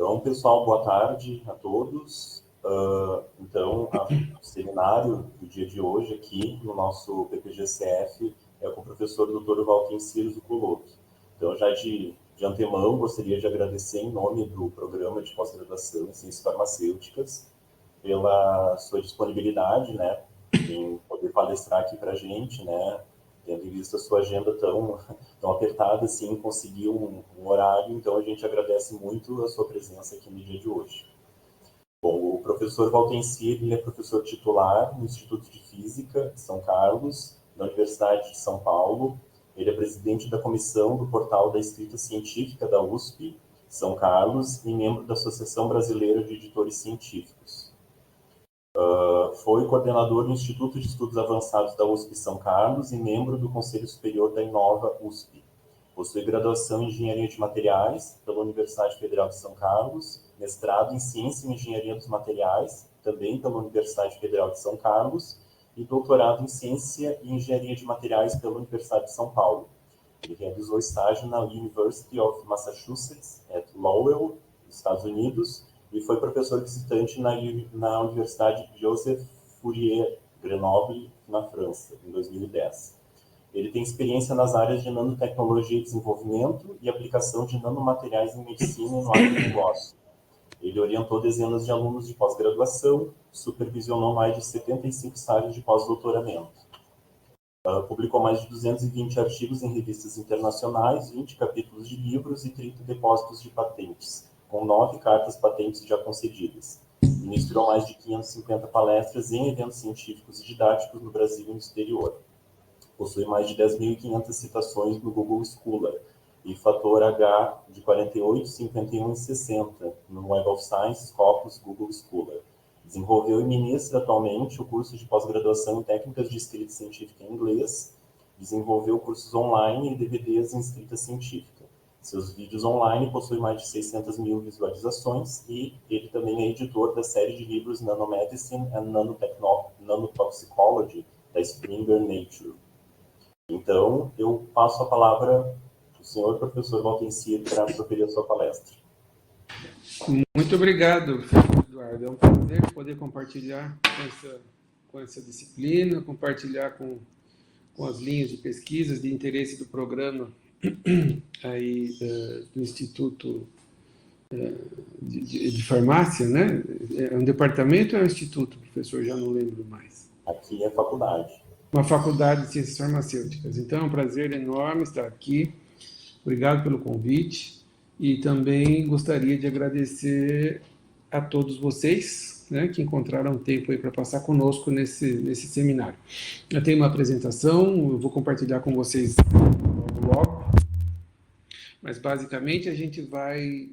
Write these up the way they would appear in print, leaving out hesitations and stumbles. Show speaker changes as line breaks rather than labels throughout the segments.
Então, pessoal, boa tarde a todos. Então, o seminário do dia de hoje aqui no nosso PPG-CF é com o professor Dr. Walter Ciro Coloque. Então, já de antemão, gostaria de agradecer em nome do programa de pós-graduação em Ciências Farmacêuticas pela sua disponibilidade, né, em poder palestrar aqui para a gente, né, tendo em vista a sua agenda tão apertada, assim, conseguir um horário. Então, a gente agradece muito a sua presença aqui no dia de hoje. Bom, o professor Valtencir, ele é professor titular no Instituto de Física de São Carlos, da Universidade de São Paulo. Ele é presidente da comissão do Portal da Escrita Científica da USP, São Carlos, e membro da Associação Brasileira de Editores Científicos. Foi coordenador do Instituto de Estudos Avançados da USP São Carlos e membro do Conselho Superior da Inova USP. Possui graduação em Engenharia de Materiais pela Universidade Federal de São Carlos, mestrado em Ciência e Engenharia dos Materiais, também pela Universidade Federal de São Carlos, e doutorado em Ciência e Engenharia de Materiais pela Universidade de São Paulo. Ele realizou estágio na University of Massachusetts, Lowell, nos Estados Unidos, e foi professor visitante na Universidade Joseph Fourier Grenoble, na França, em 2010. Ele tem experiência nas áreas de nanotecnologia e desenvolvimento e aplicação de nanomateriais em medicina e no agronegócio. Ele orientou dezenas de alunos de pós-graduação, supervisionou mais de 75 estágios de pós-doutoramento. Publicou mais de 220 artigos em revistas internacionais, 20 capítulos de livros e 30 depósitos de patentes, com 9 cartas patentes já concedidas. Ministrou mais de 550 palestras em eventos científicos e didáticos no Brasil e no exterior. Possui mais de 10.500 citações no Google Scholar e fator H de 48, 51 e 60 no Web of Science, Scopus, Google Scholar. Desenvolveu e ministra atualmente o curso de pós-graduação em técnicas de escrita científica em inglês. Desenvolveu cursos online e DVDs em escrita científica. Seus vídeos online possuem mais de 600 mil visualizações e ele também é editor da série de livros Nanomedicine and Nanotoxicology, da Springer Nature. Então, eu passo a palavra ao senhor professor Valtencir para proferir a sua palestra.
Muito obrigado, Eduardo. É um prazer poder compartilhar com essa disciplina, compartilhar com as linhas de pesquisas de interesse do programa aí, do Instituto de Farmácia, né? É um departamento ou é um instituto, professor? Já não lembro mais.
Aqui é faculdade.
Uma faculdade de Ciências Farmacêuticas. Então, é um prazer enorme estar aqui. Obrigado pelo convite. E também gostaria de agradecer a todos vocês, né, que encontraram tempo aí para passar conosco nesse seminário. Eu tenho uma apresentação, eu vou compartilhar com vocês logo. Mas, basicamente, a gente vai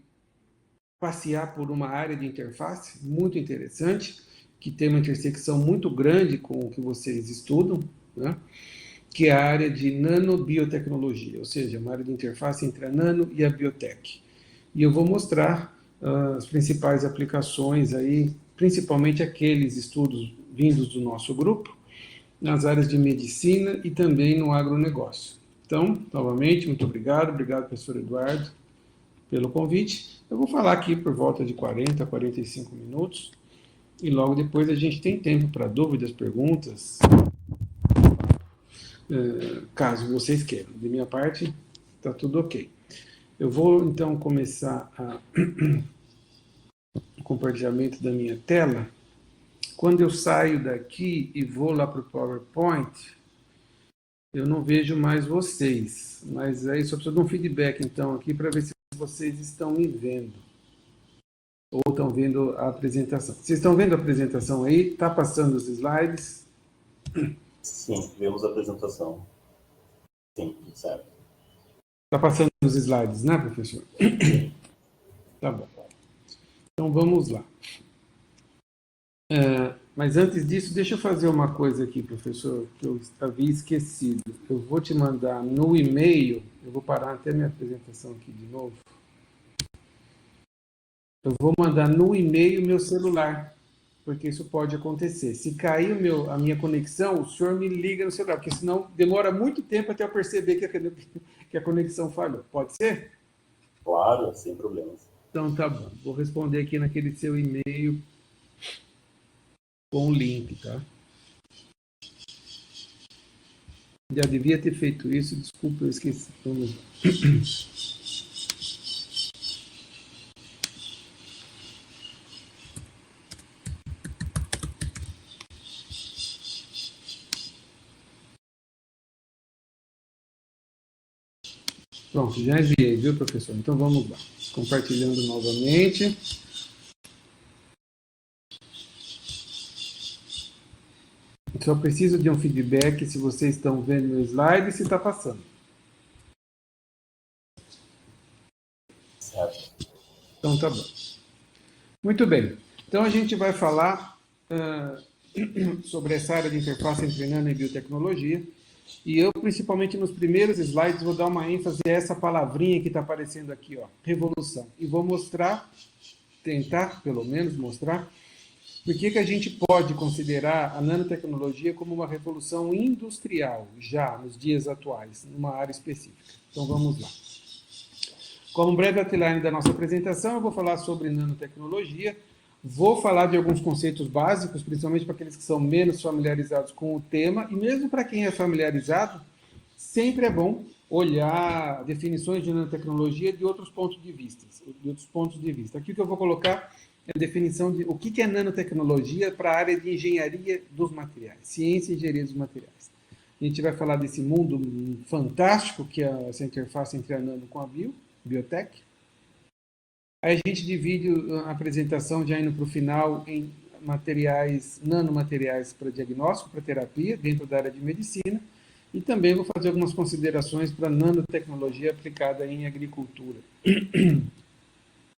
passear por uma área de interface muito interessante, que tem uma intersecção muito grande com o que vocês estudam, né? Que é a área de nanobiotecnologia, ou seja, uma área de interface entre a nano e a biotech. E eu vou mostrar as principais aplicações aí, principalmente aqueles estudos vindos do nosso grupo, nas áreas de medicina e também no agronegócio. Então, novamente, muito obrigado, professor Eduardo, pelo convite. Eu vou falar aqui por volta de 40 a 45 minutos, e logo depois a gente tem tempo para dúvidas, perguntas, caso vocês queiram. De minha parte, está tudo ok. Eu vou, então, começar o compartilhamento da minha tela. Quando eu saio daqui e vou lá para o PowerPoint, eu não vejo mais vocês. Mas aí só preciso de um feedback, então, aqui, para ver se vocês estão me vendo. Ou estão vendo a apresentação. Vocês estão vendo a apresentação aí? Está passando os slides?
Sim, vemos a apresentação. Sim, certo.
Está passando os slides, né, professor? Tá bom. Então, vamos lá. Mas antes disso, deixa eu fazer uma coisa aqui, professor, que eu havia esquecido. Eu vou te mandar no e-mail, eu vou parar até minha apresentação aqui de novo. Eu vou mandar no e-mail meu celular, porque isso pode acontecer. Se cair a minha conexão, o senhor me liga no celular, porque senão demora muito tempo até eu perceber que a conexão falhou. Pode ser?
Claro, sem problemas.
Então tá bom. Vou responder aqui naquele seu e-mail com o link, tá? Já devia ter feito isso, desculpa, eu esqueci. Vamos lá. Pronto, já enviei, viu, professor? Então vamos lá. Compartilhando novamente. Só preciso de um feedback se vocês estão vendo meu slide e se está passando.
Certo.
Então tá bom. Muito bem. Então a gente vai falar sobre essa área de interface entre nano e biotecnologia. E eu, principalmente nos primeiros slides, vou dar uma ênfase a essa palavrinha que está aparecendo aqui, ó, revolução. E vou mostrar, tentar pelo menos mostrar, por que a gente pode considerar a nanotecnologia como uma revolução industrial, já nos dias atuais, numa área específica. Então vamos lá. Como um breve outline da nossa apresentação, eu vou falar sobre nanotecnologia, vou falar de alguns conceitos básicos, principalmente para aqueles que são menos familiarizados com o tema, e mesmo para quem é familiarizado, sempre é bom olhar definições de nanotecnologia de outros pontos de vista. Aqui o que eu vou colocar é a definição de o que é nanotecnologia para a área de engenharia dos materiais, ciência e engenharia dos materiais. A gente vai falar desse mundo fantástico que é essa interface entre a nano com a biotech. Aí a gente divide a apresentação, já indo para o final, em materiais, nanomateriais para diagnóstico, para terapia, dentro da área de medicina, e também vou fazer algumas considerações para nanotecnologia aplicada em agricultura,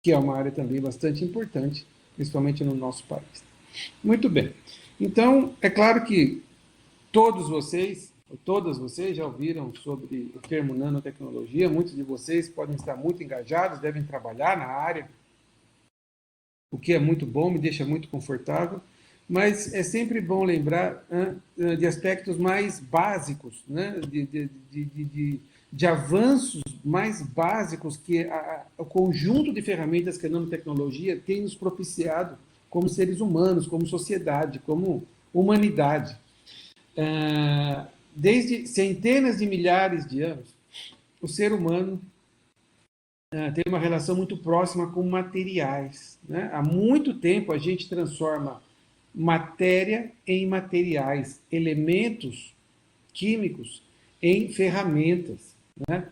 que é uma área também bastante importante, principalmente no nosso país. Muito bem. Então, é claro que todas vocês já ouviram sobre o termo nanotecnologia, muitos de vocês podem estar muito engajados, devem trabalhar na área, o que é muito bom, me deixa muito confortável, mas é sempre bom lembrar de aspectos mais básicos, né? de avanços mais básicos que o conjunto de ferramentas que a nanotecnologia tem nos propiciado como seres humanos, como sociedade, como humanidade. Desde centenas de milhares de anos, o ser humano tem uma relação muito próxima com materiais, né? Há muito tempo a gente transforma matéria em materiais, elementos químicos em ferramentas, né?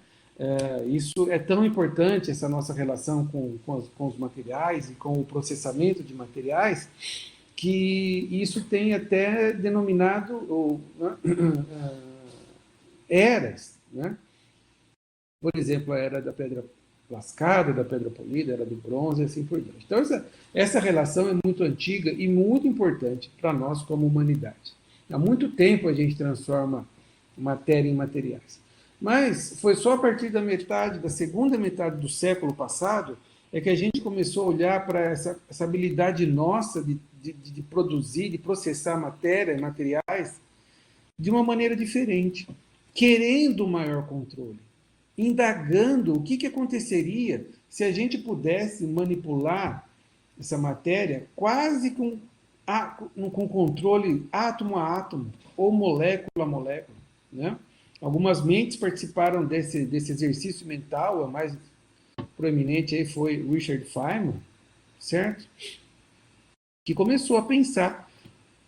Isso é tão importante, essa nossa relação com os materiais e com o processamento de materiais, que isso tem até denominado eras, né? Por exemplo, a era da pedra lascada, da pedra polida, a era do bronze e assim por diante. Então, essa relação é muito antiga e muito importante para nós como humanidade. Há muito tempo a gente transforma matéria em materiais. Mas foi só a partir da segunda metade do século passado, é que a gente começou a olhar para essa habilidade nossa de produzir, de processar matéria, materiais, de uma maneira diferente, querendo maior controle, indagando o que aconteceria se a gente pudesse manipular essa matéria quase com controle átomo a átomo, ou molécula a molécula, né? Algumas mentes participaram desse exercício mental, a mais proeminente aí foi Richard Feynman, certo? Que começou a pensar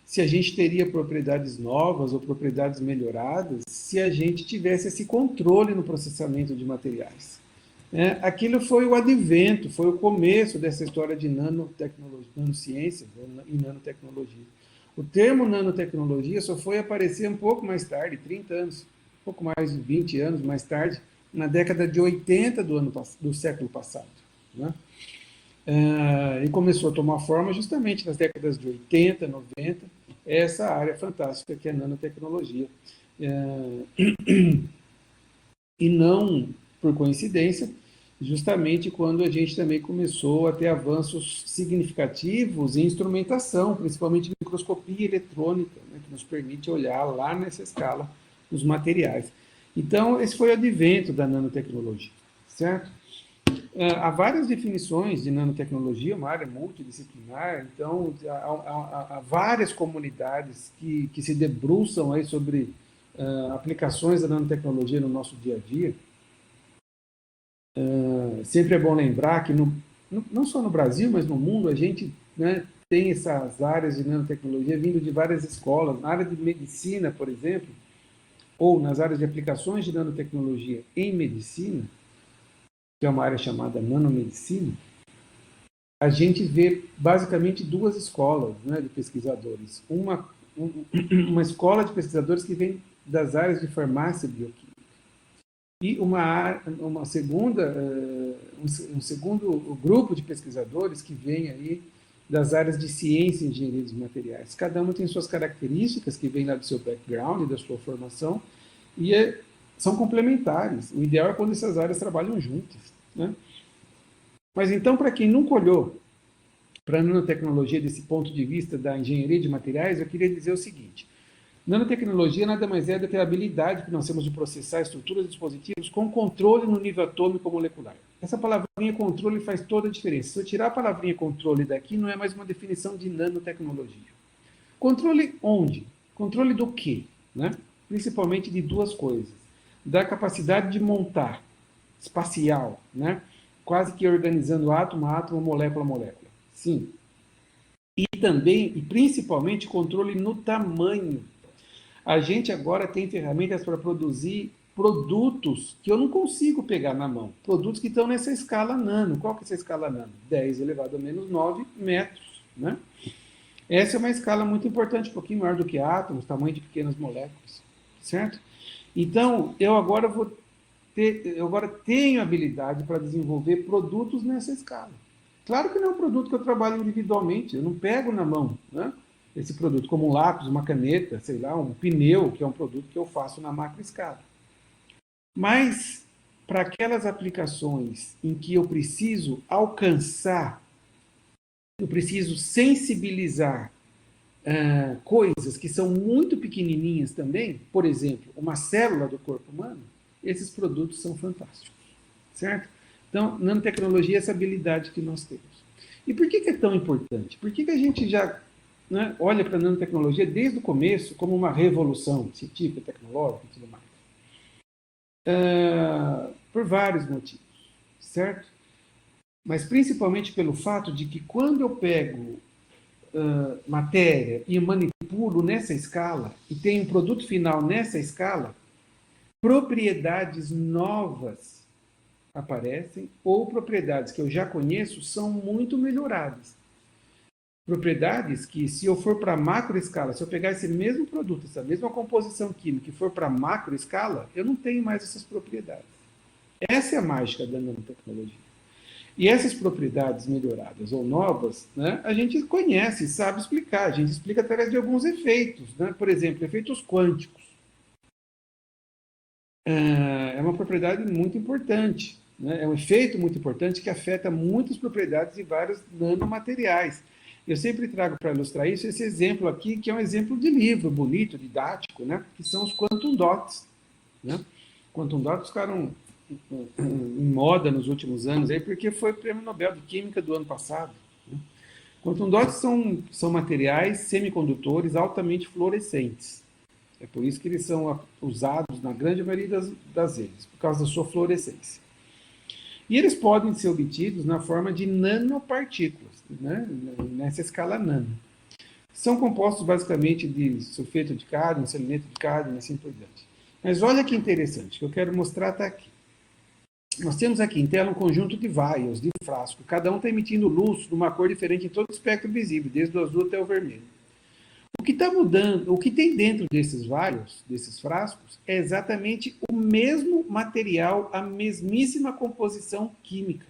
se a gente teria propriedades novas ou propriedades melhoradas se a gente tivesse esse controle no processamento de materiais. Aquilo foi o advento, foi o começo dessa história de nanotecnologia, nanociência e nanotecnologia. O termo nanotecnologia só foi aparecer um pouco mais tarde, 30 anos, um pouco mais de 20 anos mais tarde, na década de 80 do século passado, né? E começou a tomar forma justamente nas décadas de 80, 90, essa área fantástica que é a nanotecnologia. E não, por coincidência, justamente quando a gente também começou a ter avanços significativos em instrumentação, principalmente microscopia eletrônica, né, que nos permite olhar lá nessa escala os materiais. Então, esse foi o advento da nanotecnologia, certo? Há várias definições de nanotecnologia, uma área multidisciplinar, então há várias comunidades que se debruçam aí sobre aplicações da nanotecnologia no nosso dia a dia. Sempre é bom lembrar que, não só no Brasil, mas no mundo, a gente, né, tem essas áreas de nanotecnologia vindo de várias escolas. Na área de medicina, por exemplo, ou nas áreas de aplicações de nanotecnologia em medicina, que é uma área chamada nanomedicina, a gente vê basicamente duas escolas, né, de pesquisadores. Uma escola de pesquisadores que vem das áreas de farmácia e bioquímica. E um segundo grupo de pesquisadores que vem aí das áreas de ciência e engenharia dos materiais. Cada uma tem suas características, que vem lá do seu background, da sua formação, e são complementares. O ideal é quando essas áreas trabalham juntas, né? Mas então, para quem nunca olhou para a nanotecnologia desse ponto de vista da engenharia de materiais, eu queria dizer o seguinte: nanotecnologia nada mais é do que a habilidade que nós temos de processar estruturas e dispositivos com controle no nível atômico molecular. Essa palavrinha controle faz toda a diferença. Se eu tirar a palavrinha controle daqui, não é mais uma definição de nanotecnologia. Controle onde? Controle do quê? Né? Principalmente de duas coisas. Da capacidade de montar, espacial, né? Quase que organizando átomo a átomo, molécula a molécula. Sim. E também, e principalmente, controle no tamanho. A gente agora tem ferramentas para produzir produtos que eu não consigo pegar na mão. Produtos que estão nessa escala nano. Qual que é essa escala nano? 10 elevado a menos 9 metros. Né? Essa é uma escala muito importante, um pouquinho maior do que átomos, tamanho de pequenas moléculas. Certo? Então, eu agora tenho habilidade para desenvolver produtos nessa escala. Claro que não é um produto que eu trabalho individualmente, eu não pego na mão, né, esse produto, como um lápis, uma caneta, sei lá, um pneu, que é um produto que eu faço na macro escala. Mas, para aquelas aplicações em que eu preciso alcançar, eu preciso sensibilizar coisas que são muito pequenininhas também, por exemplo, uma célula do corpo humano, esses produtos são fantásticos, certo? Então, nanotecnologia é essa habilidade que nós temos. E por que é tão importante? Por que a gente já, né, olha para a nanotecnologia desde o começo como uma revolução científica, tecnológica e tudo mais? Por vários motivos, certo? Mas principalmente pelo fato de que quando eu pego matéria e manipulo nessa escala e tenho um produto final nessa escala, propriedades novas aparecem ou propriedades que eu já conheço são muito melhoradas. Propriedades que, se eu for para macro escala, se eu pegar esse mesmo produto, essa mesma composição química e for para macro escala, eu não tenho mais essas propriedades. Essa é a mágica da nanotecnologia. E essas propriedades melhoradas ou novas, né, a gente conhece, sabe explicar. A gente explica através de alguns efeitos. Né? Por exemplo, efeitos quânticos. É uma propriedade muito importante. Né? É um efeito muito importante que afeta muitas propriedades de vários nanomateriais. Eu sempre trago para ilustrar isso esse exemplo aqui, que é um exemplo de livro bonito, didático, né? Que são os quantum dots. Né? Quantum dots ficaram em moda nos últimos anos, aí, porque foi o Prêmio Nobel de Química do ano passado. Né? Quantum dots são materiais semicondutores altamente fluorescentes. É por isso que eles são usados na grande maioria das vezes, por causa da sua fluorescência. E eles podem ser obtidos na forma de nanopartículas, né? Nessa escala nano. São compostos basicamente de sulfeto de cádmio, selenito de cádmio e assim por diante. Mas olha que interessante, que eu quero mostrar está aqui. Nós temos aqui em tela um conjunto de vaias, de frasco. Cada um está emitindo luz de uma cor diferente em todo o espectro visível, desde o azul até o vermelho. O que está mudando, o que tem dentro desses vaios, desses frascos, é exatamente o mesmo material, a mesmíssima composição química.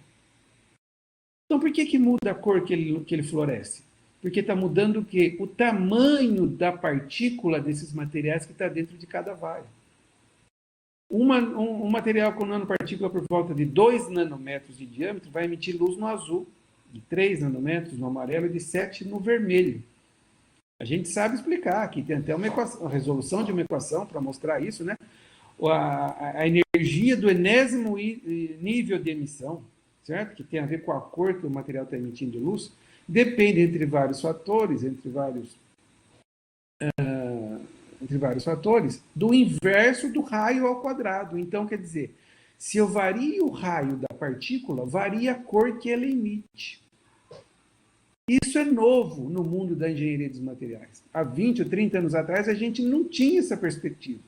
Então, por que muda a cor que ele floresce? Porque está mudando o quê? O tamanho da partícula desses materiais que está dentro de cada vaio. Um material com nanopartícula por volta de 2 nanômetros de diâmetro vai emitir luz no azul, de 3 nanômetros no amarelo e de 7 no vermelho. A gente sabe explicar aqui, tem até uma resolução de uma equação para mostrar isso, né? A energia do enésimo nível de emissão, certo? Que tem a ver com a cor que o material está emitindo de luz, depende entre vários fatores, do inverso do raio ao quadrado. Então, quer dizer, se eu vario o raio da partícula, varia a cor que ela emite. Isso é novo no mundo da engenharia dos materiais. Há 20 ou 30 anos atrás, a gente não tinha essa perspectiva.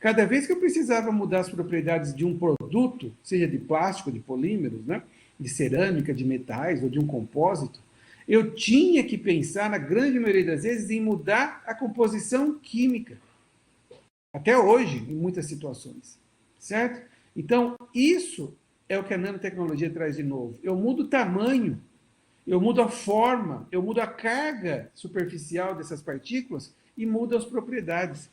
Cada vez que eu precisava mudar as propriedades de um produto, seja de plástico, de polímeros, né, de cerâmica, de metais ou de um compósito, eu tinha que pensar, na grande maioria das vezes, em mudar a composição química. Até hoje, em muitas situações. Certo? Então, isso é o que a nanotecnologia traz de novo. Eu mudo o tamanho, eu mudo a forma, eu mudo a carga superficial dessas partículas e mudo as propriedades.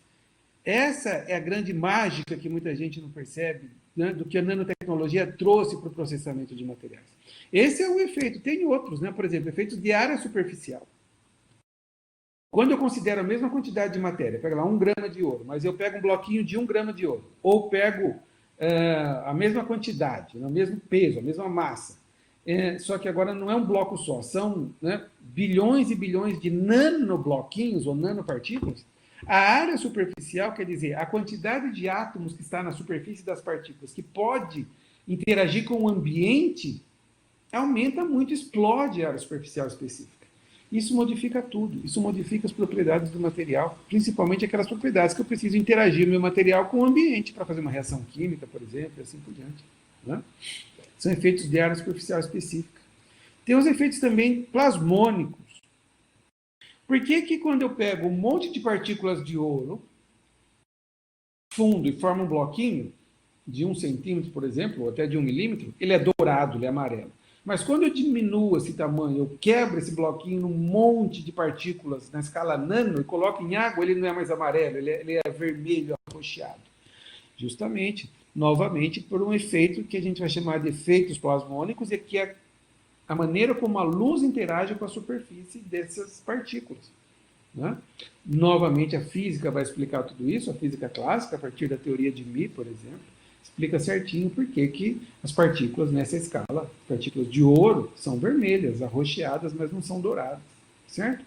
Essa é a grande mágica que muita gente não percebe, né, do que a nanotecnologia trouxe para o processamento de materiais. Esse é um efeito. Tem outros, né? Por exemplo, efeitos de área superficial. Quando eu considero a mesma quantidade de matéria, pega lá 1 grama de ouro, mas eu pego um bloquinho de 1 grama de ouro, ou pego a mesma quantidade, o mesmo peso, a mesma massa, só que agora não é um bloco só, são, né, bilhões e bilhões de nanobloquinhos ou nanopartículas. A área superficial, quer dizer, a quantidade de átomos que está na superfície das partículas, que pode interagir com o ambiente, aumenta muito, explode a área superficial específica. Isso modifica tudo, isso modifica as propriedades do material, principalmente aquelas propriedades que eu preciso interagir o meu material com o ambiente, para fazer uma reação química, por exemplo, e assim por diante. Né? São efeitos de área superficial específica. Tem os efeitos também plasmônicos. Por que que quando eu pego um monte de partículas de ouro, fundo e forma um bloquinho, de 1 centímetro, por exemplo, ou até de 1 milímetro, ele é dourado, ele é amarelo. Mas quando eu diminuo esse tamanho, eu quebro esse bloquinho num monte de partículas na escala nano e coloco em água, ele não é mais amarelo, ele é vermelho, arroxeado. Justamente, novamente, por um efeito que a gente vai chamar de efeitos plasmônicos, e que é a maneira como a luz interage com a superfície dessas partículas. Né? Novamente, a física vai explicar tudo isso, a física clássica, a partir da teoria de Mie, por exemplo, explica certinho por que as partículas nessa escala, partículas de ouro, são vermelhas, arroxeadas, mas não são douradas, certo?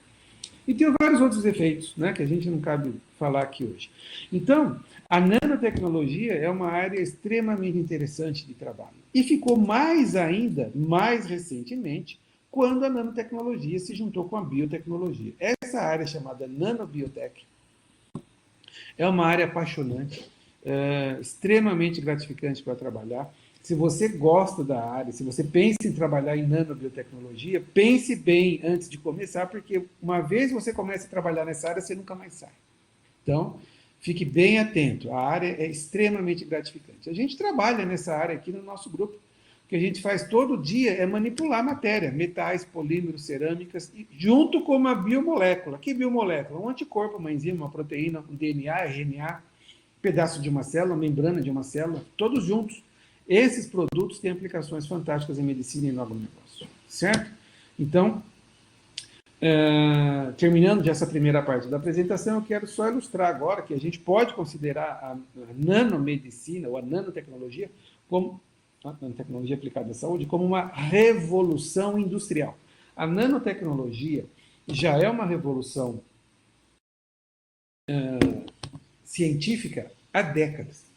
E tem vários outros efeitos, né, que a gente não cabe falar aqui hoje. Então, a nanotecnologia é uma área extremamente interessante de trabalho. E ficou mais ainda, mais recentemente, quando a nanotecnologia se juntou com a biotecnologia. Essa área chamada nanobiotech é uma área apaixonante, extremamente gratificante para trabalhar. Se você gosta da área, se você pensa em trabalhar em nanobiotecnologia, pense bem antes de começar, porque uma vez você começa a trabalhar nessa área, você nunca mais sai. Então, fique bem atento, a área é extremamente gratificante. A gente trabalha nessa área aqui no nosso grupo. O que a gente faz todo dia é manipular matéria, metais, polímeros, cerâmicas, junto com uma biomolécula. Que biomolécula? Um anticorpo, uma enzima, uma proteína, um DNA, RNA, pedaço de uma célula, membrana de uma célula, todos juntos. Esses produtos têm aplicações fantásticas em medicina e no agronegócio, certo? Então, terminando já essa primeira parte da apresentação, eu quero só ilustrar agora que a gente pode considerar a nanomedicina ou a nanotecnologia como a nanotecnologia aplicada à saúde como uma revolução industrial. A nanotecnologia já é uma revolução científica há décadas.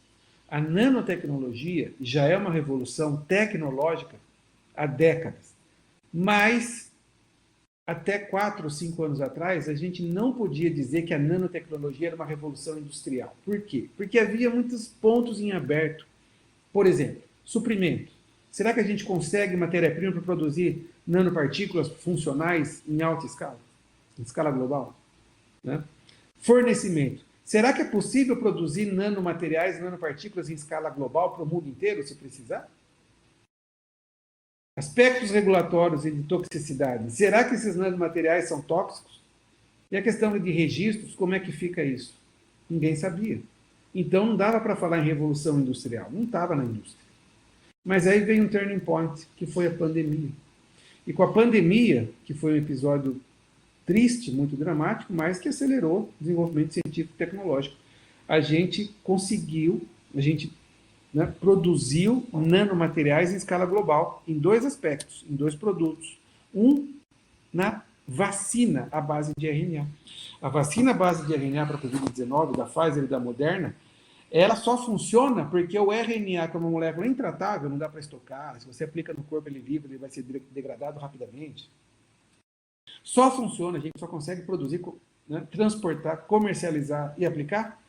A nanotecnologia já é uma revolução tecnológica há décadas. Mas, até 4 ou 5 anos atrás, a gente não podia dizer que a nanotecnologia era uma revolução industrial. Por quê? Porque havia muitos pontos em aberto. Por exemplo, suprimento. Será que a gente consegue matéria-prima para produzir nanopartículas funcionais em alta escala? Em escala global? Né? Fornecimento. Será que é possível produzir nanomateriais, nanopartículas em escala global para o mundo inteiro, se precisar? Aspectos regulatórios e de toxicidade. Será que esses nanomateriais são tóxicos? E a questão de registros, como é que fica isso? Ninguém sabia. Então não dava para falar em revolução industrial. Não estava na indústria. Mas aí veio um turning point, que foi a pandemia. E com a pandemia, que foi um episódio triste, muito dramático, mas que acelerou o desenvolvimento científico e tecnológico. A gente conseguiu, a gente né, produziu nanomateriais em escala global, em dois aspectos, em dois produtos. Um, na vacina à base de RNA. A vacina à base de RNA para a Covid-19, da Pfizer e da Moderna, ela só funciona porque o RNA, que é uma molécula intratável, não dá para estocar, se você aplica no corpo ele vive, ele vai ser degradado rapidamente. Só funciona, a gente só consegue produzir, né, transportar, comercializar e aplicar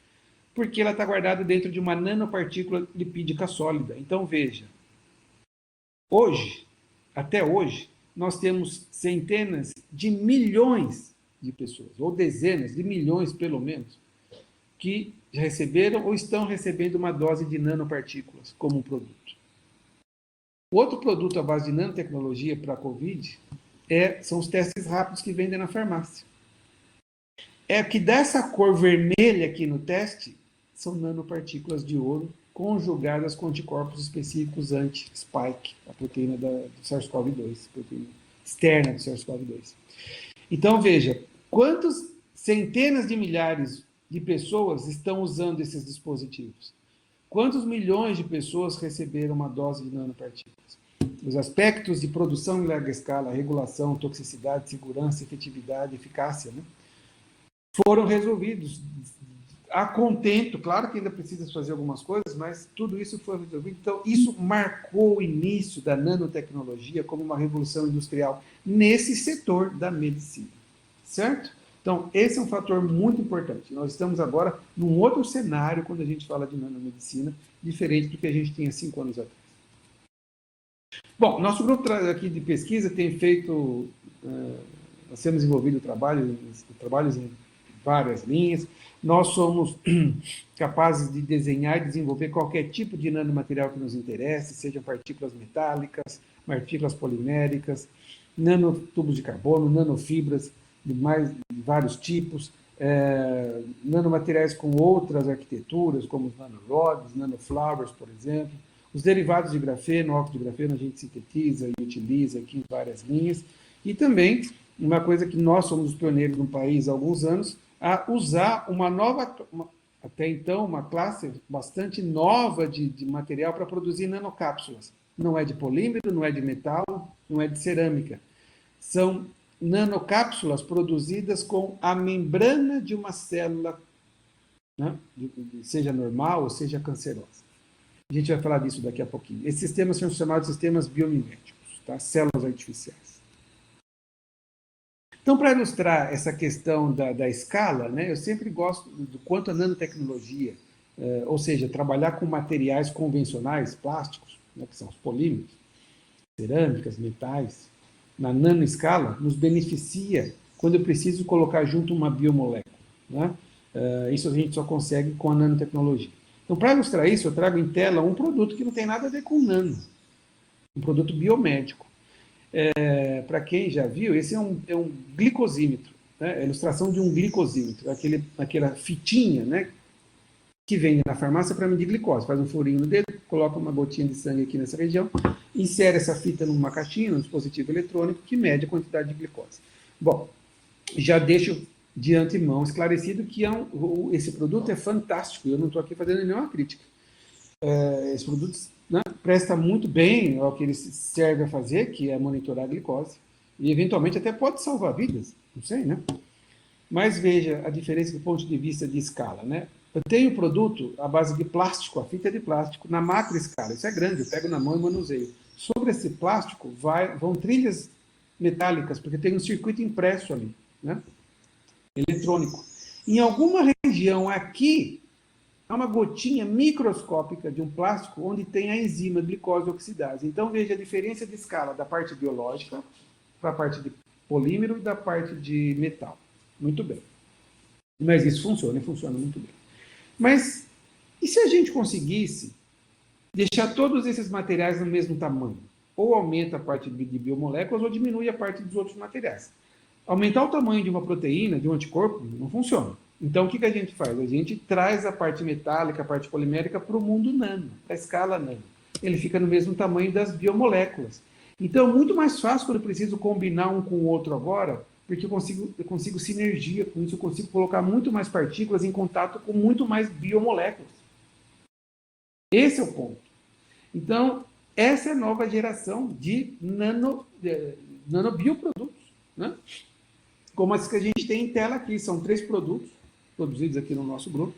porque ela está guardada dentro de uma nanopartícula lipídica sólida. Então, veja, hoje, até hoje, nós temos centenas de milhões de pessoas, ou dezenas de milhões, pelo menos, que já receberam ou estão recebendo uma dose de nanopartículas como um produto. Outro produto à base de nanotecnologia para a Covid são os testes rápidos que vendem na farmácia. É que dessa cor vermelha aqui no teste são nanopartículas de ouro conjugadas com anticorpos específicos anti-spike, a proteína do SARS-CoV-2, proteína externa do SARS-CoV-2. Então, veja, quantas centenas de milhares de pessoas estão usando esses dispositivos? Quantos milhões de pessoas receberam uma dose de nanopartículas? Os aspectos de produção em larga escala, regulação, toxicidade, segurança, efetividade, eficácia, né, foram resolvidos a contento. Claro que ainda precisa fazer algumas coisas, mas tudo isso foi resolvido. Então, isso marcou o início da nanotecnologia como uma revolução industrial nesse setor da medicina, certo? Então, esse é um fator muito importante. Nós estamos agora num outro cenário quando a gente fala de nanomedicina, diferente do que a gente tinha 5 anos atrás. Bom, nosso grupo aqui de pesquisa tem feito, nós temos envolvido trabalhos em várias linhas. Nós somos capazes de desenhar e desenvolver qualquer tipo de nanomaterial que nos interesse, sejam partículas metálicas, partículas poliméricas, nanotubos de carbono, nanofibras de vários tipos, nanomateriais com outras arquiteturas, como os nanorods, nanoflowers, por exemplo. Os derivados de grafeno, óxido de grafeno, a gente sintetiza e utiliza aqui em várias linhas. E também, uma coisa que nós somos os pioneiros no país há alguns anos, a usar até então, uma classe bastante nova de material para produzir nanocápsulas. Não é de polímero, não é de metal, não é de cerâmica. São nanocápsulas produzidas com a membrana de uma célula, né, seja normal ou seja cancerosa. A gente vai falar disso daqui a pouquinho. Esses sistemas são chamados de sistemas biomiméticos, tá? Células artificiais. Então, para ilustrar essa questão da escala, né, eu sempre gosto do quanto a nanotecnologia, ou seja, trabalhar com materiais convencionais, plásticos, né, que são os polímeros, cerâmicas, metais, na nanoescala, nos beneficia quando eu preciso colocar junto uma biomolécula, né? Isso a gente só consegue com a nanotecnologia. Então, para ilustrar isso, eu trago em tela um produto que não tem nada a ver com nano, um produto biomédico. Para quem já viu, esse é um glicosímetro, né? A ilustração de um glicosímetro, aquela fitinha, né, que vende na farmácia para medir glicose. Faz um furinho no dedo, coloca uma gotinha de sangue aqui nessa região, insere essa fita numa caixinha, num dispositivo eletrônico que mede a quantidade de glicose. Bom, já deixo de antemão esclarecido que esse produto é fantástico, eu não estou aqui fazendo nenhuma crítica. Esse produto, né, presta muito bem ao que ele serve a fazer, que é monitorar a glicose, e eventualmente até pode salvar vidas, não sei, né? Mas veja a diferença do ponto de vista de escala, né? Eu tenho um produto à base de plástico, a fita é de plástico, na macro escala, isso é grande, eu pego na mão e manuseio. Sobre esse plástico vão trilhas metálicas, porque tem um circuito impresso ali, né, eletrônico. Em alguma região aqui, há uma gotinha microscópica de um plástico onde tem a enzima glicose oxidase. Então, veja a diferença de escala da parte biológica para a parte de polímero e da parte de metal. Muito bem. Mas isso funciona, e funciona muito bem. Mas, e se a gente conseguisse deixar todos esses materiais no mesmo tamanho? Ou aumenta a parte de biomoléculas ou diminui a parte dos outros materiais. Aumentar o tamanho de uma proteína, de um anticorpo, não funciona. Então, o que a gente faz? A gente traz a parte metálica, a parte polimérica para o mundo nano, para a escala nano. Ele fica no mesmo tamanho das biomoléculas. Então, é muito mais fácil quando eu preciso combinar um com o outro agora, porque eu consigo sinergia com isso, eu consigo colocar muito mais partículas em contato com muito mais biomoléculas. Esse é o ponto. Então, essa é a nova geração de nanobioprodutos, né? Como as que a gente tem em tela aqui. São 3 produtos produzidos aqui no nosso grupo.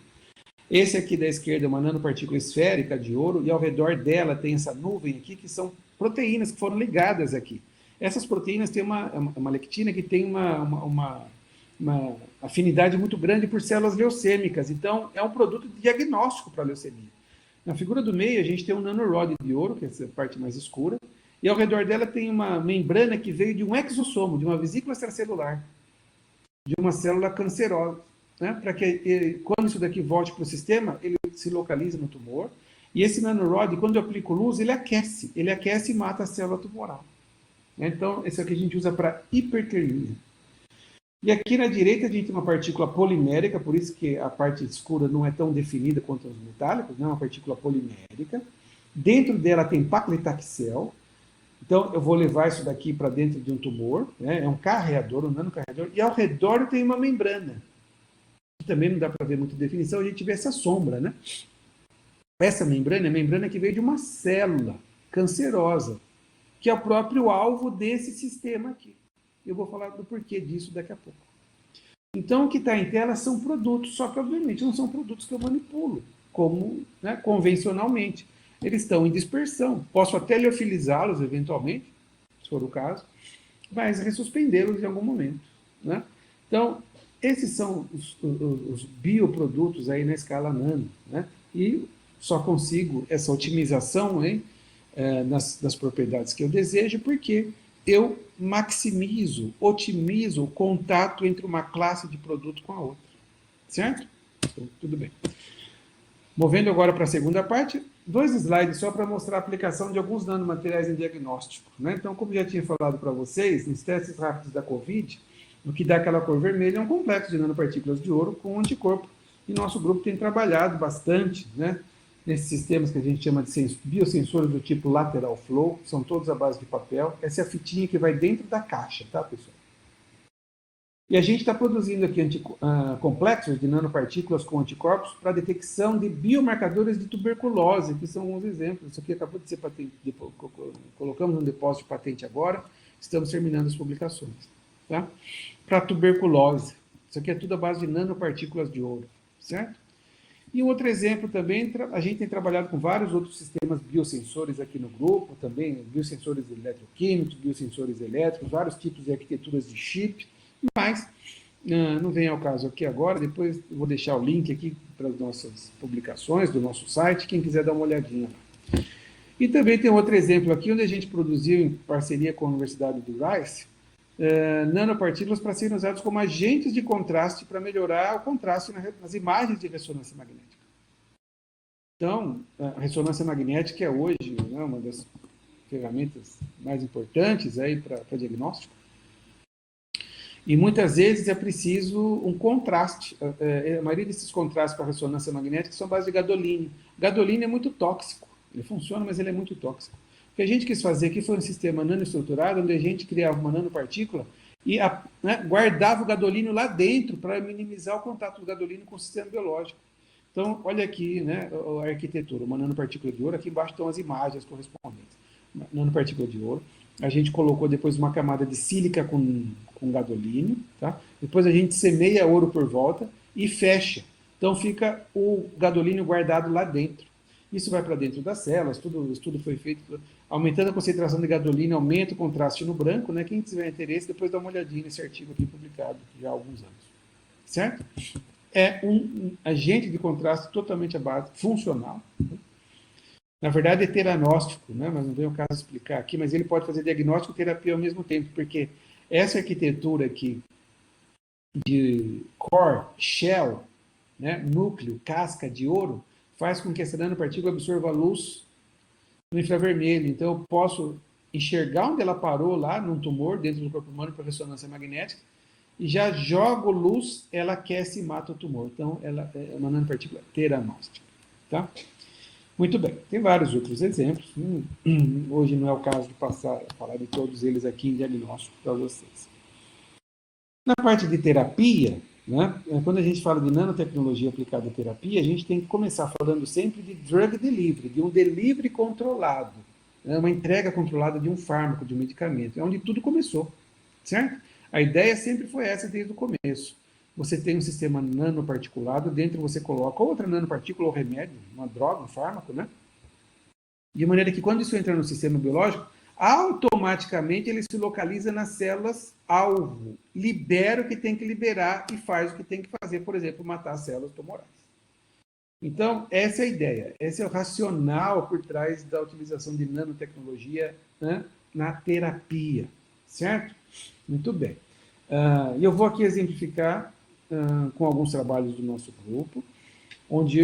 Esse aqui da esquerda é uma nanopartícula esférica de ouro, e ao redor dela tem essa nuvem aqui, que são proteínas que foram ligadas aqui. Essas proteínas têm uma lectina que tem uma afinidade muito grande por células leucêmicas. Então, é um produto diagnóstico para a leucemia. Na figura do meio, a gente tem um nanorod de ouro, que é essa parte mais escura, e ao redor dela tem uma membrana que veio de um exossomo, de uma vesícula extracelular, de uma célula cancerosa, né? Para que, quando isso daqui volte para o sistema, ele se localize no tumor. E esse nanorod, quando eu aplico luz, ele aquece e mata a célula tumoral. Então, esse aqui a gente usa para hipertermia. E aqui na direita a gente tem uma partícula polimérica, por isso que a parte escura não é tão definida quanto os metálicos, né? Uma partícula polimérica. Dentro dela tem paclitaxel. Então, eu vou levar isso daqui para dentro de um tumor, né? É um carreador, um nanocarreador, e ao redor tem uma membrana. Também não dá para ver muita definição, a gente vê essa sombra, né? Essa membrana é a membrana que veio de uma célula cancerosa, que é o próprio alvo desse sistema aqui. Eu vou falar do porquê disso daqui a pouco. Então, o que está em tela são produtos, só que, obviamente, não são produtos que eu manipulo, como, né, convencionalmente. Eles estão em dispersão. Posso até liofilizá-los, eventualmente, se for o caso, mas ressuspendê-los em algum momento, né? Então, esses são os bioprodutos aí na escala nano, né? E só consigo essa otimização das propriedades que eu desejo, porque eu maximizo, otimizo o contato entre uma classe de produto com a outra. Certo? Então, tudo bem. Movendo agora para a segunda parte, 2 slides só para mostrar a aplicação de alguns nanomateriais em diagnóstico, né? Então, como já tinha falado para vocês, nos testes rápidos da COVID, o que dá aquela cor vermelha é um complexo de nanopartículas de ouro com anticorpo. E nosso grupo tem trabalhado bastante, né, nesses sistemas que a gente chama de biosensores do tipo lateral flow, que são todos à base de papel. Essa é a fitinha que vai dentro da caixa, tá, pessoal? E a gente está produzindo aqui complexos de nanopartículas com anticorpos para detecção de biomarcadores de tuberculose, que são alguns exemplos. Isso aqui acabou de ser patente, colocamos um depósito de patente agora, estamos terminando as publicações. Tá? Para tuberculose. Isso aqui é tudo à base de nanopartículas de ouro, certo? E um outro exemplo também, a gente tem trabalhado com vários outros sistemas biosensores aqui no grupo, também biosensores eletroquímicos, biosensores elétricos, vários tipos de arquiteturas de chip, mas não vem ao caso aqui agora, depois eu vou deixar o link aqui para as nossas publicações do nosso site, quem quiser dar uma olhadinha lá. E também tem outro exemplo aqui, onde a gente produziu em parceria com a Universidade do Rice, nanopartículas para serem usados como agentes de contraste para melhorar o contraste nas imagens de ressonância magnética. Então, a ressonância magnética é hoje, né, uma das ferramentas mais importantes aí para diagnóstico. E muitas vezes é preciso um contraste. A maioria desses contrastes para ressonância magnética são base de gadolínio. Gadolínio é muito tóxico. Ele funciona, mas ele é muito tóxico. O que a gente quis fazer aqui foi um sistema nanoestruturado, onde a gente criava uma nanopartícula e guardava o gadolínio lá dentro para minimizar o contato do gadolínio com o sistema biológico. Então, olha aqui, né, a arquitetura, uma nanopartícula de ouro. Aqui embaixo estão as imagens correspondentes. Uma nanopartícula de ouro. A gente colocou depois uma camada de sílica com gadolínio. Tá? Depois a gente semeia ouro por volta e fecha. Então, fica o gadolínio guardado lá dentro. Isso vai para dentro das células, o estudo foi feito aumentando a concentração de gadolínio, aumenta o contraste no branco, né? Quem tiver interesse, depois dá uma olhadinha nesse artigo aqui publicado já há alguns anos. Certo? É um agente de contraste totalmente à base, funcional. Na verdade é teranóstico, né? Mas não vem o caso explicar aqui, mas ele pode fazer diagnóstico e terapia ao mesmo tempo, porque essa arquitetura aqui de core, shell, né? Núcleo, casca de ouro, faz com que essa nanopartícula absorva a luz no infravermelho. Então, eu posso enxergar onde ela parou lá, num tumor, dentro do corpo humano, para ressonância magnética, e já jogo luz, ela aquece e mata o tumor. Então, ela é uma nanopartícula teranóstica. Tá? Muito bem. Tem vários outros exemplos. Hoje não é o caso de falar de todos eles aqui em diagnóstico para vocês. Na parte de terapia, né? Quando a gente fala de nanotecnologia aplicada à terapia, a gente tem que começar falando sempre de drug delivery, de um delivery controlado, né? Uma entrega controlada de um fármaco, de um medicamento. É onde tudo começou, certo? A ideia sempre foi essa desde o começo. Você tem um sistema nanoparticulado, dentro você coloca outra nanopartícula ou remédio, uma droga, um fármaco, né? De maneira que quando isso entra no sistema biológico, automaticamente ele se localiza nas células-alvo, libera o que tem que liberar e faz o que tem que fazer, por exemplo, matar as células tumorais. Então, essa é a ideia, esse é o racional por trás da utilização de nanotecnologia, né, na terapia, certo? Muito bem. Eu vou aqui exemplificar com alguns trabalhos do nosso grupo, onde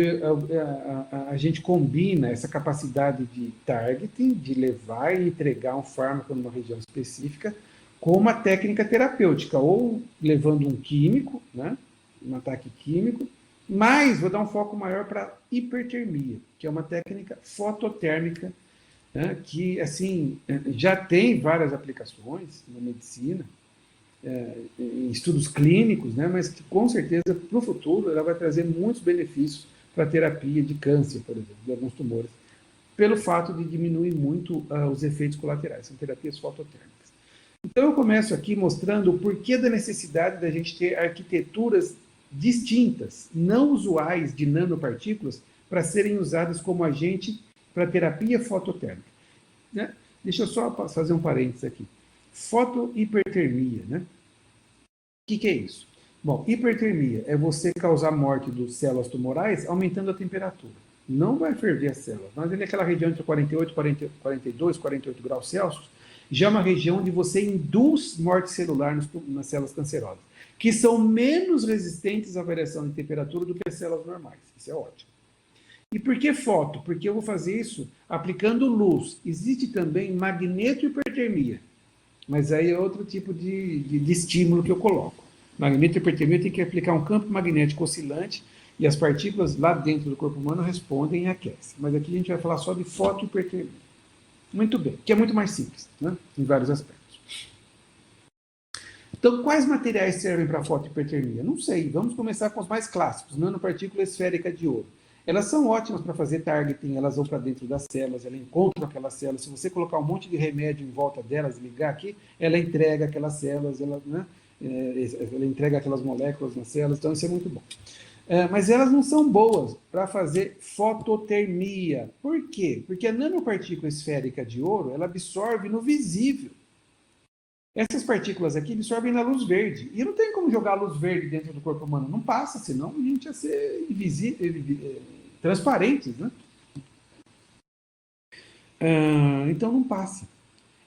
a gente combina essa capacidade de targeting, de levar e entregar um fármaco numa região específica, com uma técnica terapêutica, ou levando um químico, né, um ataque químico, mas vou dar um foco maior para hipertermia, que é uma técnica fototérmica, né, que assim já tem várias aplicações na medicina, em estudos clínicos, né, mas que com certeza para o futuro ela vai trazer muitos benefícios para a terapia de câncer, por exemplo, de alguns tumores, pelo fato de diminuir muito os efeitos colaterais, são terapias fototérmicas. Então eu começo aqui mostrando o porquê da necessidade da gente ter arquiteturas distintas, não usuais de nanopartículas, para serem usadas como agente para terapia fototérmica, né? Deixa eu só fazer um parênteses aqui. Fotohipertermia, né? O que é isso? Bom, hipertermia é você causar morte das células tumorais aumentando a temperatura. Não vai ferver as células, mas ele é aquela região entre 48, 42, 48 graus Celsius, já é uma região onde você induz morte celular nas células cancerosas, que são menos resistentes à variação de temperatura do que as células normais. Isso é ótimo. E por que foto? Porque eu vou fazer isso aplicando luz. Existe também magnetohipertermia, mas aí é outro tipo de estímulo que eu coloco. Magnetohipertermia tem que aplicar um campo magnético oscilante e as partículas lá dentro do corpo humano respondem e aquecem. Mas aqui a gente vai falar só de fotohipertermia. Muito bem, que é muito mais simples, né, em vários aspectos. Então, quais materiais servem para fotohipertermia? Não sei, vamos começar com os mais clássicos, nanopartícula esférica de ouro. Elas são ótimas para fazer targeting, elas vão para dentro das células, ela encontra aquelas células. Se você colocar um monte de remédio em volta delas, ligar aqui, ela entrega aquelas células, ela entrega aquelas moléculas nas células, então isso é muito bom. Mas elas não são boas para fazer fototermia. Por quê? Porque a nanopartícula esférica de ouro, ela absorve no visível. Essas partículas aqui absorvem na luz verde. E não tem como jogar a luz verde dentro do corpo humano. Não passa, senão a gente ia ser transparentes, né? Então não passa.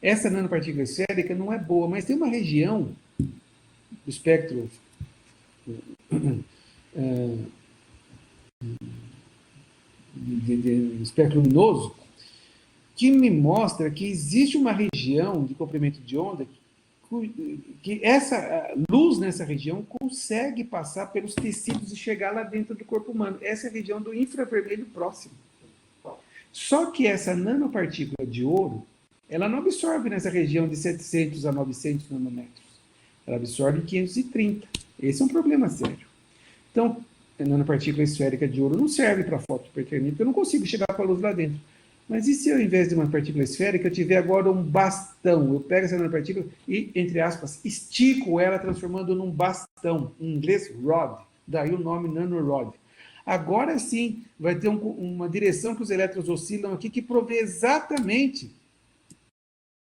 Essa nanopartícula esférica não é boa, mas tem uma região do espectro espectro luminoso que me mostra que existe uma região de comprimento de onda que essa luz nessa região consegue passar pelos tecidos e chegar lá dentro do corpo humano. Essa é a região do infravermelho próximo. Só que essa nanopartícula de ouro, ela não absorve nessa região de 700 a 900 nanômetros. Ela absorve em 530. Esse é um problema sério. Então, a nanopartícula esférica de ouro não serve para fotohipertermia, porque eu não consigo chegar com a luz lá dentro. Mas e se ao invés de uma partícula esférica, eu tiver agora um bastão? Eu pego essa nanopartícula e, entre aspas, estico ela, transformando num bastão. Em inglês, rod. Daí o nome nanorod. Agora sim, vai ter uma direção que os elétrons oscilam aqui que provê exatamente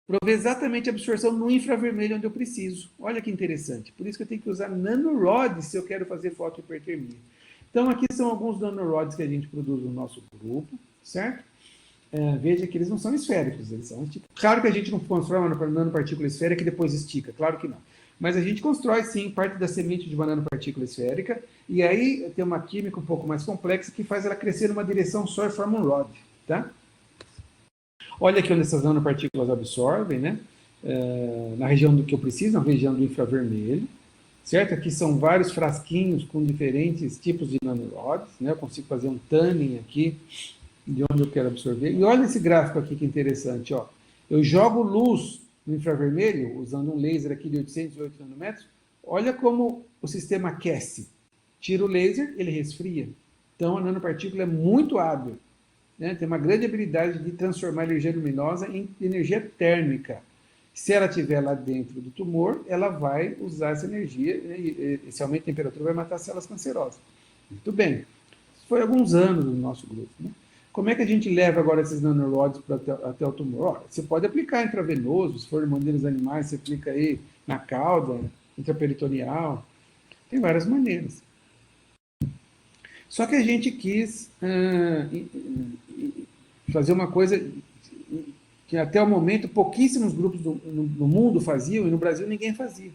a absorção no infravermelho onde eu preciso. Olha que interessante. Por isso que eu tenho que usar nanorods se eu quero fazer fotohipertermia. Então, aqui são alguns nanorods que a gente produz no nosso grupo, certo? Veja que eles não são esféricos, eles são tipo... Claro que a gente não constrói uma nanopartícula esférica e depois estica, claro que não. Mas a gente constrói, sim, parte da semente de uma nanopartícula esférica, e aí tem uma química um pouco mais complexa que faz ela crescer numa direção só e forma um rod, tá? Olha aqui onde essas nanopartículas absorvem, né? Na região do que eu preciso, na região do infravermelho, certo? Aqui são vários frasquinhos com diferentes tipos de nanorods, né? Eu consigo fazer um tanning aqui, de onde eu quero absorver. E olha esse gráfico aqui que interessante, ó. Eu jogo luz no infravermelho, usando um laser aqui de 808 nanômetros, Olha como o sistema aquece. Tira o laser, ele resfria. Então, a nanopartícula é muito hábil, né? Tem uma grande habilidade de transformar energia luminosa em energia térmica. Se ela estiver lá dentro do tumor, ela vai usar essa energia, né? E esse aumento de temperatura vai matar células cancerosas. Muito bem. Isso foi há alguns anos no nosso grupo, né? Como é que a gente leva agora esses nanorods até o tumor? Olha, você pode aplicar intravenoso, se for em modelos animais, você aplica aí na cauda, intraperitoneal. Tem várias maneiras. Só que a gente quis fazer uma coisa que até o momento pouquíssimos grupos no mundo faziam e no Brasil ninguém fazia,